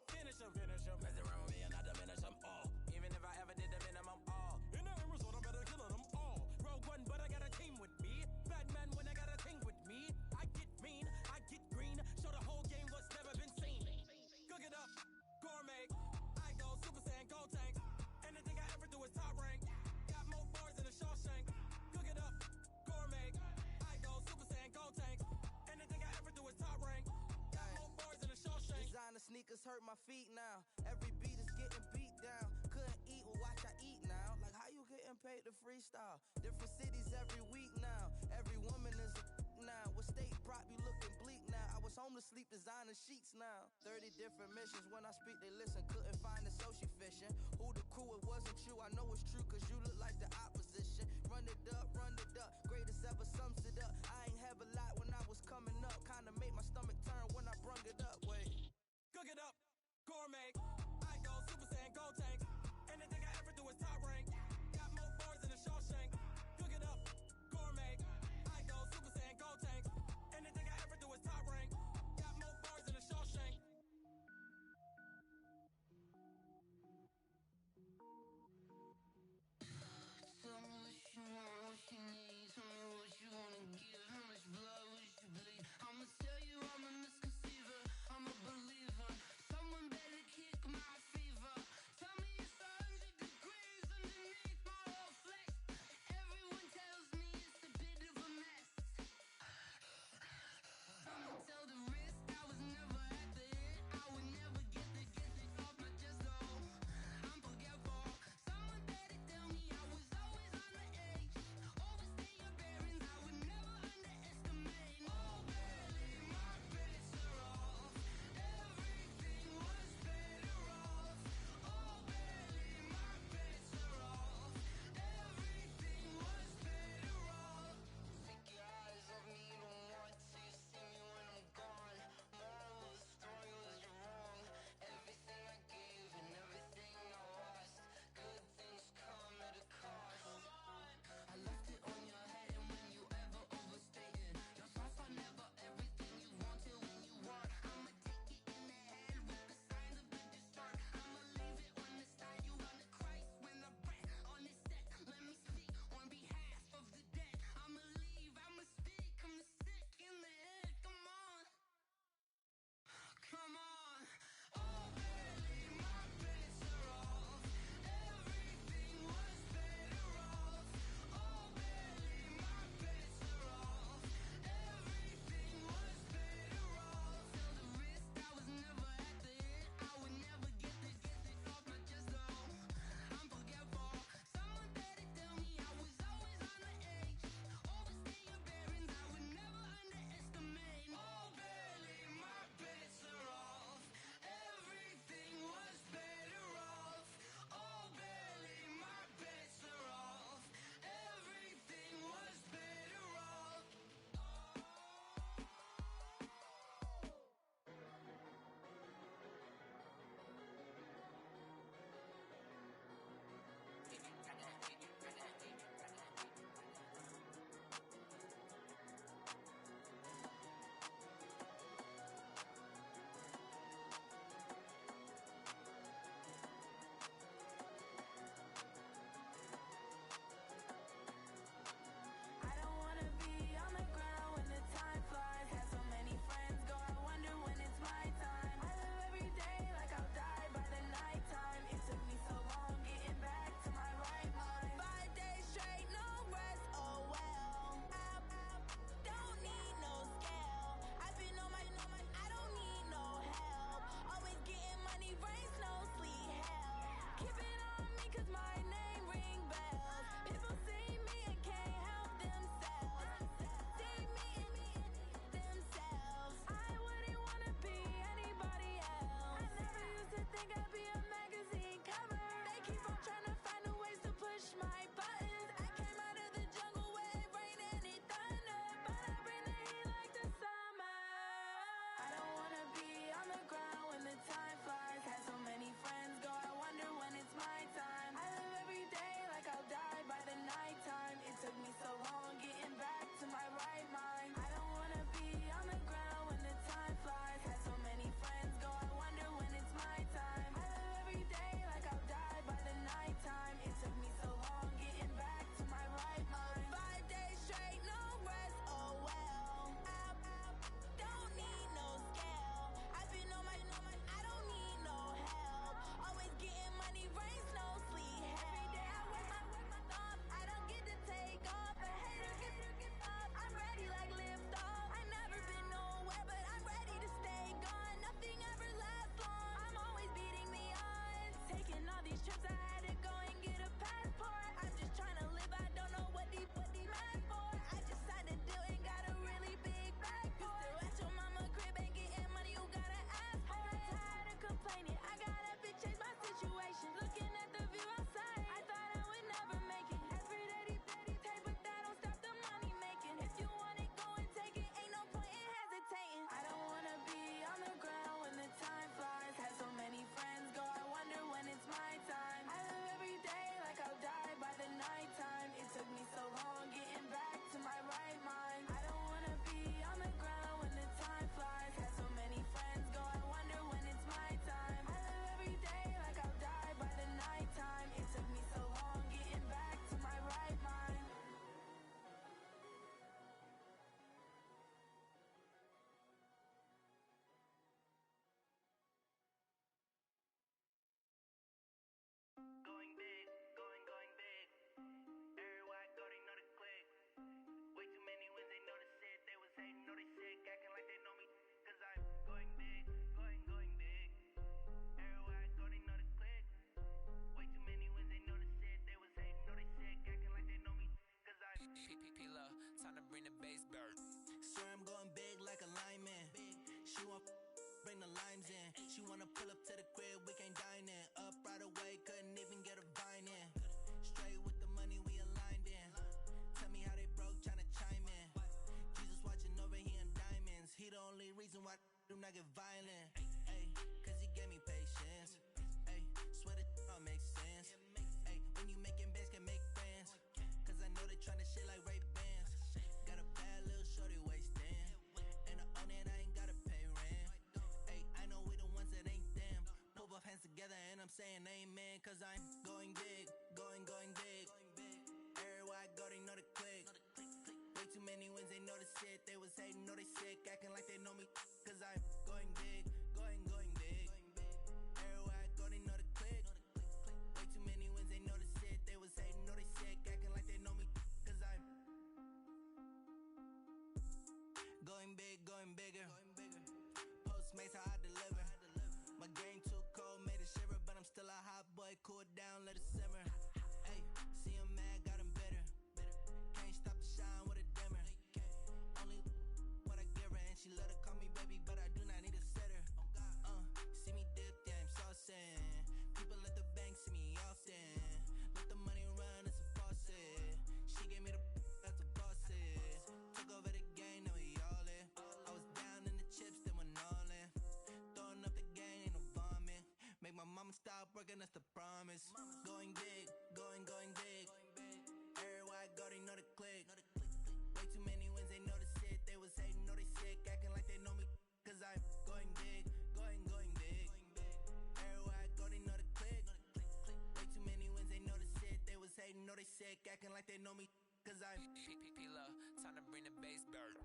Finish him. Mess around with me and I diminish them all. Even if I ever did the minimum all. In the end result, I'm better killing them all. Rogue One, but I got a team with me. Batman when I got a team with me. I get mean, I get green. Show the whole game what's never been seen. Cook it up, gourmet. I go Super Saiyan, go tank. Anything I ever do is top rank. Got more bars than a Shawshank. Cook it up, gourmet. I go Super Saiyan, go tank. Anything I ever do is top rank. Got more bars than a Shawshank. Designer sneakers hurt my feet now. Every beat is getting beat down. Couldn't eat, well watch I eat now. Like how you getting paid to freestyle? Different cities every week now. Every woman is a now. What state prop you looking bleak now? I was home to sleep designer sheets now. 30 different missions. When I speak they listen. Couldn't find it so she fishing. Who the crew, it wasn't you. I know it's true cause you look like the opposition. Run it up, greatest ever sums it up. I ain't have a lot when I was coming up. Kinda made my stomach turn when I brung it up. Wait. Cook it up, gourmet. I go Super Saiyan, go tank. Anything I ever do is top rank. Got more bars than a Shawshank. Cook it up, gourmet. I go Super Saiyan, go tank. Anything I ever do is top rank. Got more bars than a Shawshank. Tell me what you want, what you need. Tell me what you wanna give. How much blood would you bleed? I'ma tell you I'm a misconceiver. I'm a believer. Someone better kick my fever. Tell me it's 100 degrees underneath. P-Love, time to bring the bass bird. Swear I'm going big like a lineman. She want bring the limes in. She wanna pull up to the crib, we can't dine in. Up right away, couldn't even get a vine in. Straight with the money we aligned in. Tell me how they broke, tryna chime in. Jesus watching over here in diamonds. He the only reason why do not get violent. Ayy, cause he gave me patience. Ayy, swear that all makes sense. Ayy, when you making bands can make friends. Cause I know they tryna shit like Ray Bans. Got a bad little shorty wasting. And I own it, I ain't gotta pay rent. Ayy, I know we the ones that ain't them. Pull both hands together and I'm saying amen. Cause I'm going big, going big. Everywhere I go, they know the click. Way too many wins, they know the shit. They was hating, know they sick, acting like they know me. Cause I'm going big, going big. Everywhere I go, they know the click. Way too many wins, they know the shit. They was hating, know they sick, acting like they know me. Cause I'm going big, going bigger. Postmates, how I deliver. My game too cold, made it shiver. But I'm still a hot boy, cool it down, let it simmer. Ayy, see him mad, got him bitter. Can't stop the shine with a dimmer. Only what I give her, and she love to call me baby, but I do not need a sitter. See me dip, yeah, I'm saucing. People at the bank see me often. Let the money run, it's a faucet. She gave me the that's a bosses. Took over the game, now we all in. I was down in the chips, then went all in. Throwing up the game, ain't no vomit. Make my mama stop working, that's the promise. Going big, going big. Everywhere I go, they know the click. Way too many wins, they know the shit. They was hating, know they sick, acting like they know me. Cause I'm going big, going big. Everywhere I go, they know the click. Way too many wins, they know the shit. They was hating, know they sick, acting like they know me. Cause I'm P-Love, time to bring the bass bird.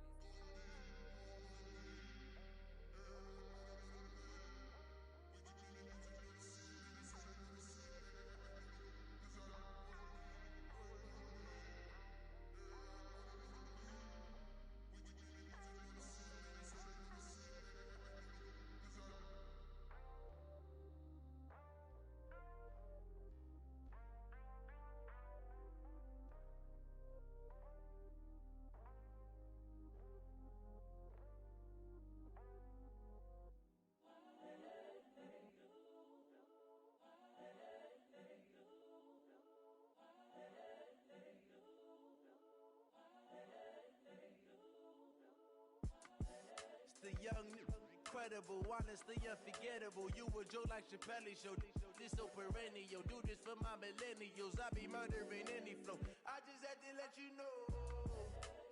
the young, incredible, honestly unforgettable. You a Joe like Chappelle show. This so perennial. Do this for my millennials. I be murdering any flow. I just had to let you know.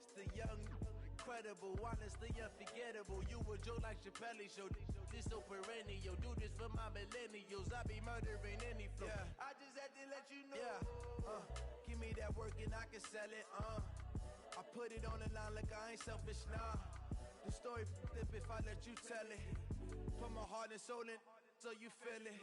It's the young, incredible, honestly unforgettable. You a Joe like Chappelle show. This so perennial. Do this for my millennials. I be murdering any flow. Yeah. I just had to let you know. Yeah. Give me that work and I can sell it. I put it on the line like I ain't selfish, nah. The story flip if I let you tell it. Put my heart and soul in so you feel it.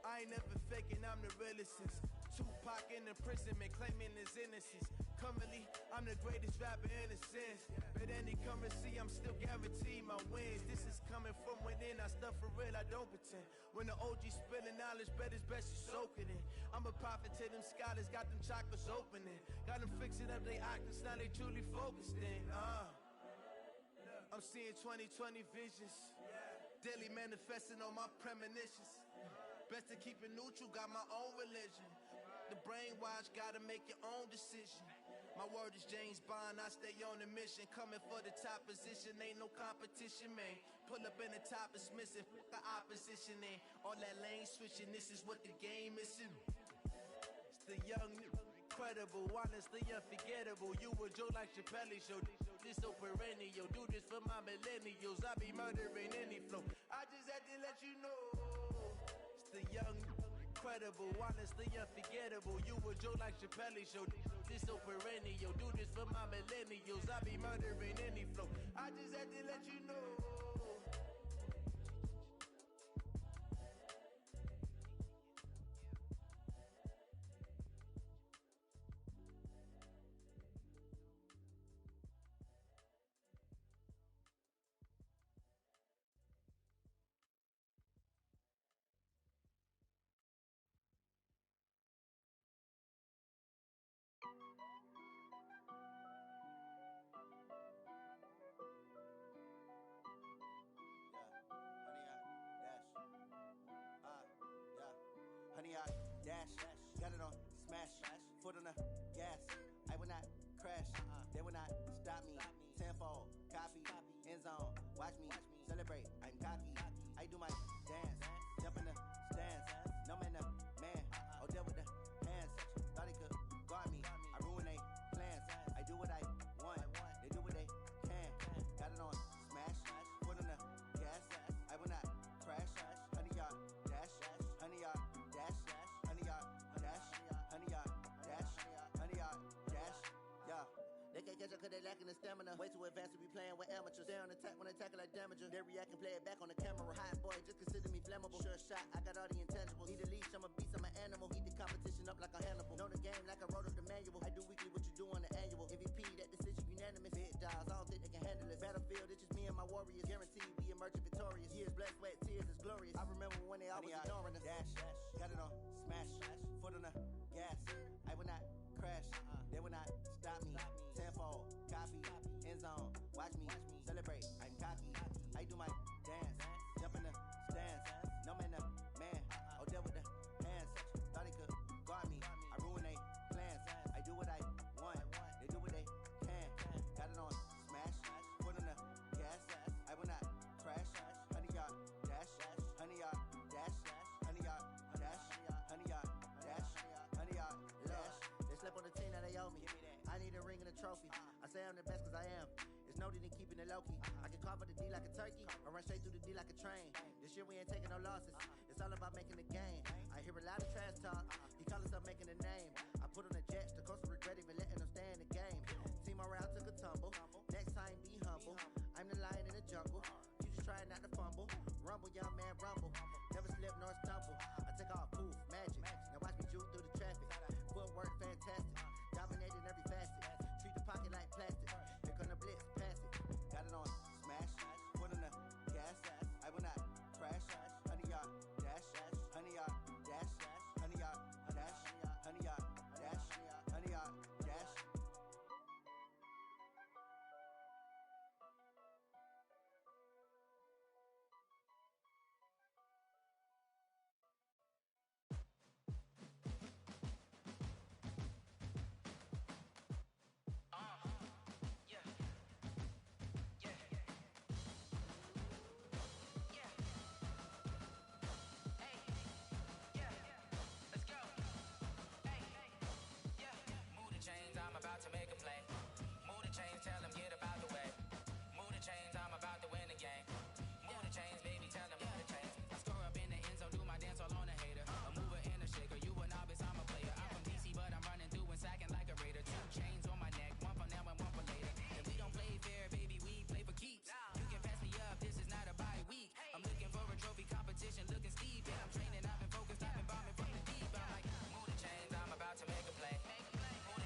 I ain't never faking, I'm the realest since Tupac in imprisonment, claiming his innocence. Currently, I'm the greatest rapper in a sense. But any currency, I'm still guaranteed my wins. This is coming from within, I stuff for real, I don't pretend. When the OG spilling knowledge, bet it's best you soak it in. I'm a prophet to them scholars, got them chakras opening. Got them fixing up they octaves, now they truly focused in. I'm seeing 2020 visions. Daily manifesting on my premonitions. Best to keep it neutral, got my own religion. The brainwash, gotta make your own decision. My word is James Bond, I stay on a mission. Coming for the top position, ain't no competition, man. Pull up in the top is missing, the opposition in. All that lane switching, this is what the game missing. It's the young, incredible, honestly unforgettable. You a Joe like Chappelle show. This so perennial. Do this for my millennials. I be murdering any flow. I just had to let you know. It's the young, incredible, honestly unforgettable. You a Joe like Chappelle show. This so perennial. Do this for my millennials. I be murdering any flow. I just had to let you know. watch me celebrate. I'm cocky. I do my dance, jump in the stands. No man, the man. Oh, deal with the hands. Thought he could guard me. I ruin they plans. I do what I want. They do what they can. Got it on smash. Put on the gas. I will not crash. 100-yard dash. 100-yard dash. 100-yard dash. 100-yard dash. 100-yard dash. Yeah. They can't catch up cause they lacking the stamina. Way too advanced to be playing with amateurs. Stay on attack when they tackle like damager. They react and play it back on the camera. Hot boy, just consider me flammable. Sure shot, I got all the intangibles. Need a leash, I'm a beast, I'm an animal. Heat the competition up like a Hannibal. Know the game like I wrote up the manual. I do weekly what you do on the annual. MVP, that decision unanimous. Big dials, I don't think they can handle it. Battlefield, it's just me and my warriors. Guaranteed we emerge victorious. Years, blood, sweat, tears, it's glorious. I remember when they always ignoring us. Dash, got it on smash. Foot on the gas. I will not crash. They will not stop me. Tenfold, copy, end zone. Watch me celebrate. I'm cocky. I do my dance. Jump in the stands. No man, the man. Oh, deal with the hands. Thought he could guard me. I ruin they plans. I do what I want. They do what they can. Got it on smash. Put on the gas. I will not crash. 100-yard dash. 100-yard dash. 100-yard dash. 100-yard dash. 100-yard dash. They slept on the team that they owe me. I need a ring and a trophy. I say I'm the best cause I am. It's noted in keeping it low-key. I can carve for the D like a turkey, or run straight through the D like a train. This year we ain't taking no losses. It's all about making the game. I hear a lot of trash talk. He call himself making a name. I put on the Jets. The coach regret even letting them stay in the game. Team morale took a tumble. Next time be humble. I'm the lion in the jungle. You just trying not to fumble. Rumble, young man, rumble. Never slip nor stumble. I take off, poof, magic. Now watch me juke through the traffic. Footwork fantastic. Dominating every facet. Treat the pocket like plastic. Here come the blitz, pass it. Got it on smash. Put on the gas. I will not crash. 100-yard dash. 100-yard dash. 100-yard dash. 100-yard dash. 100-yard dash. Chains, I'm about to make a play. Move the chains, tell them get up out the way. Move the chains, I'm about to win the game. Move the chains, baby, tell them move the chains. I score up in the end zone, do my dance all on a hater. A mover and a shaker, you a novice, I'm a player. I'm from DC, but I'm running through and sacking like a raider. 2 chains on my neck, one for now and one for later. And we don't play fair, baby, we play for keeps. You can pass me up, this is not a bye week. I'm looking for a trophy competition, looking steep. And I'm training, I've been focused, I've been bombing from the deep. I'm like, move the chains, I'm about to make a play.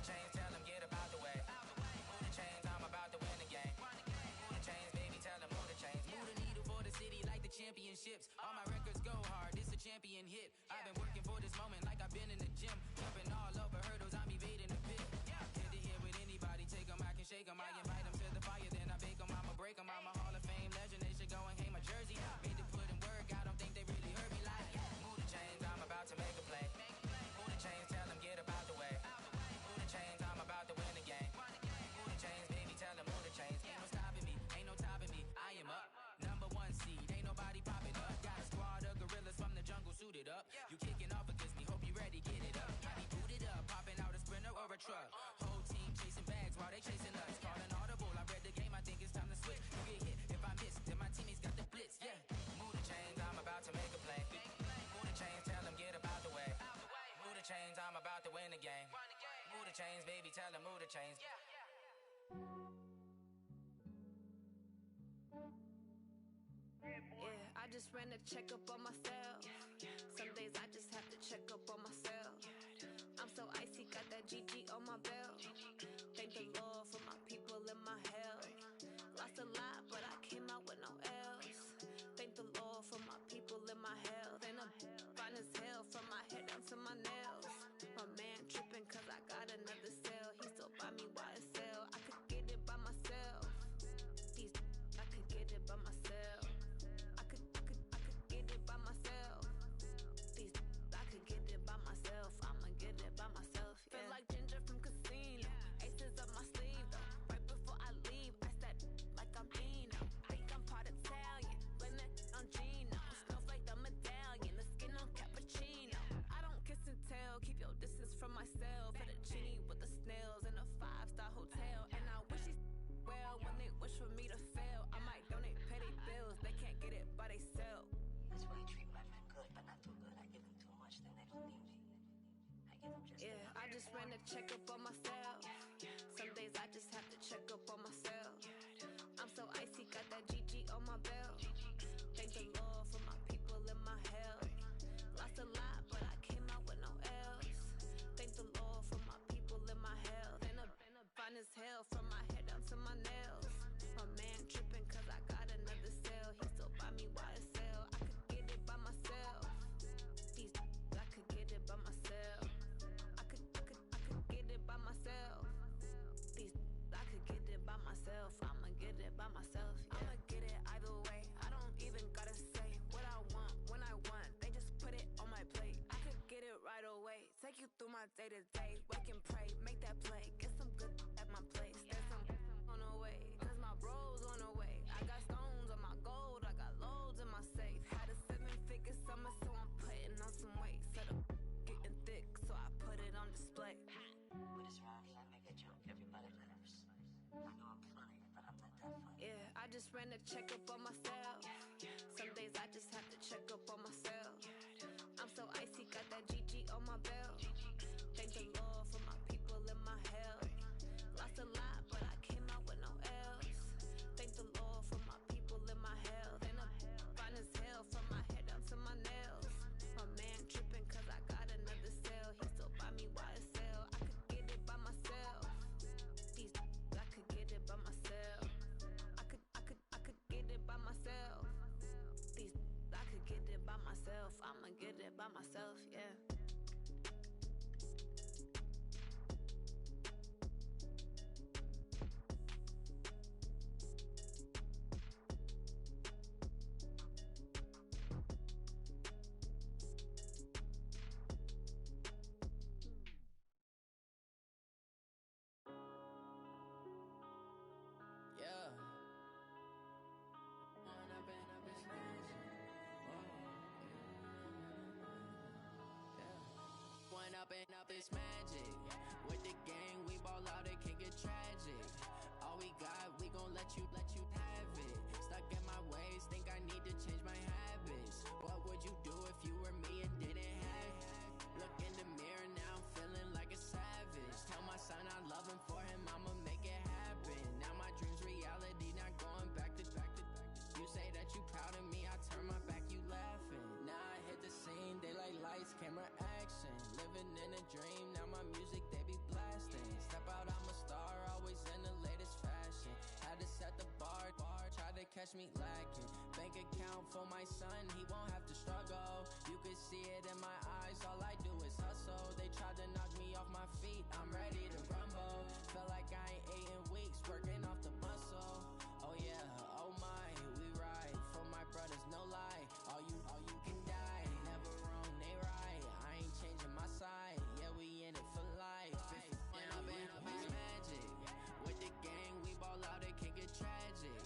Chains, tell them get up out the way. Move the chains, I'm about to win the game. Move the chains, baby, tell them move the chains. Move the needle for the city like the championships. All my records go hard, this a champion hit. I've been working for this moment like I've been in the gym. Jumping all over hurdles, I'm evading the pit. Head to head with anybody, take them, I can shake them. I invite them to the fire, then I bake them, I'ma break them. I'm a Hall of Fame legend, they should go and hang my jersey. Made to put in work, I don't think they really heard me like. Move the chains, I'm about to make a play. Move the chains, tell them get up out the way. Chains, I'm about to win the game. Move the chains, baby, tell them move the chains. Ain't no stopping me, ain't no topping me. I am up, number 1 seed, ain't nobody popping up. Got a squad of gorillas from the jungle suited up. You kicking off against me, hope you ready, get it up. I be booted up, popping out a sprinter or a truck. Whole team chasing bags while they chasing us. Calling audible, I read the game, I think it's time to switch. You get hit, if I miss, then my teammates got the blitz, yeah. Move the chains, I'm about to make a play. Move the chains, tell them get up out the way. Move the chains, I'm about to win the game. Move the chains, baby, tell them move the chains. Yeah, I just ran a checkup on myself. Some days I just have to check up on myself. I'm so icy, got that GG on my belt. Thank the Lord for my people and my health. Lost a lot, but I came out with no L's. Thank the Lord for my people and my health. And I'm fine as hell from my head down to my nails. My man tripping cause I got another cell. He still buy me YSL. I could get it by myself. I could get it by myself. I could get it by myself. I could get it by ran a checkup on myself. Some days I just have to check up on myself. I'm so icy, got that GG on my belt. Thank the Lord for my people in my health. Lost a lot, but I came out with no L's. Thank the Lord for my people in my health. And a fine as hell from my head down to my nails. My man tripping cause I got another cell. He still buy me YSL. I could get it by myself. These I could get it by myself. I could get it by myself. These I could get it by myself. I'ma get it by myself. Yeah. I'ma get it either way. I don't even gotta say what I want when I want. They just put it on my plate. I could get it right away. Take you through my day to day. Wake and pray, make that play. Get some good at my place. There's some on the way, cause my bro's on the way. I got stones on my gold. I got loads in my safe. Had a 7-figure summer, so I'm putting on some weight. Set up getting thick, so I put it on display. What is wrong? I make a joke. Everybody laughs. I know I'm funny, but I'm not that funny. Yeah, I just ran a checkup on myself. Some days I just have to check up on myself. I'm so icy, got that GG on my belt. Thank the Lord for my people in my health. Lost a lot, but I came out with no L's. Thank the Lord for my people in my health. And I'm fine as hell from my head down to my nails. My man tripping cause I got another cell. He still buy me YSL. I could get it by myself. These I could get it by myself. I could get it by myself. These I could get it by myself. I'ma get it by myself, yeah. Yeah. One up and up is magic. With the gang, we ball out, it can get tragic. All we got, we gon' let you have it. Stuck in my ways, think I need to change my habits. What would you do if you were me and didn't have it? Look in the mirror now, I'm feeling like a savage. Tell my son I love him, for him I'ma make it happen. Now my dreams reality, not going back to. You say that you proud of me, I turn my back, you laughing. Now I hit the scene, daylight lights, camera action. Living in a dream, now my music they be blasting. Step out, I'm a star, always in the latest fashion. Had to set the bar, try to catch me lacking. Bank account for my son, he won't have to struggle. You could see it in my eyes, all I do is hustle. They tried to knock me off my feet, I'm ready to rumble. Felt like I ain't ate in weeks, working off the muscle. Oh yeah, oh my, we ride for my brothers, no lie. All you can die, never wrong, they right. I ain't changing my side, yeah, we in it for life. When up and up is magic. With the gang, we ball out, it can get tragic.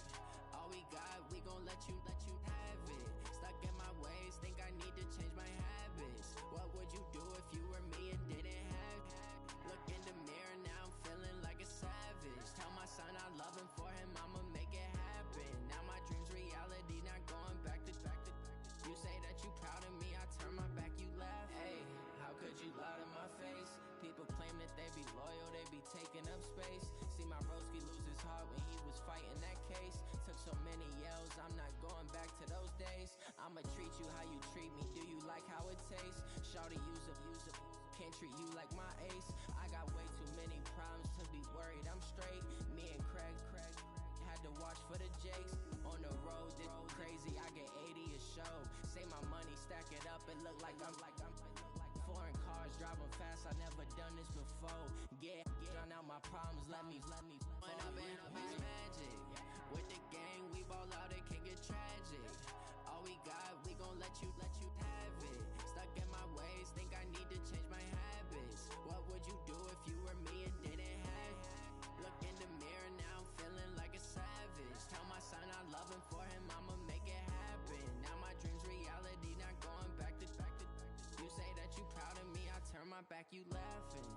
All we got, we gon' let you have it. Stuck in my ways, think I need to change my habits. What would you do if you were me and didn't have it? Look in the mirror, now I'm feeling like a savage. Tell my son I love him, for him I'ma make it happen. Now my dreams reality, not going back to. You say that you proud of me, I turn my back, you laugh. Hey, how could you lie to my face? People claim that they be loyal, they be taking up space. See my broski lose his heart when he was fighting that case. Took so many yells, I'm not going back to those days. I'ma treat you how you treat me, do you like how it tastes? Shawty, use up, can't treat you like my ace. I got way too many problems to be worried, I'm straight. Me and Craig had to watch for the Jakes. On the road, this crazy, I get 80 a show. Say my money, stack it up, it look like I'm foreign cars, driving fast, I never done this before. Yeah, drown out my problems, let me When up and up is magic. With the gang, we ball out, it can get tragic. All we got, we gon' let you have it. Stuck in my ways, think I need to change my habits. What would you do if you were me and didn't have it? Look in the mirror, now I'm feeling like a savage. Tell my son I love him, for him I'ma make it happen. Now my dreams reality, not going back to. You say that you proud of me, I turn my back, you laughing.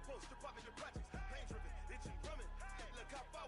poster, popping your projects. Pain driven, itching, drumming. Look how far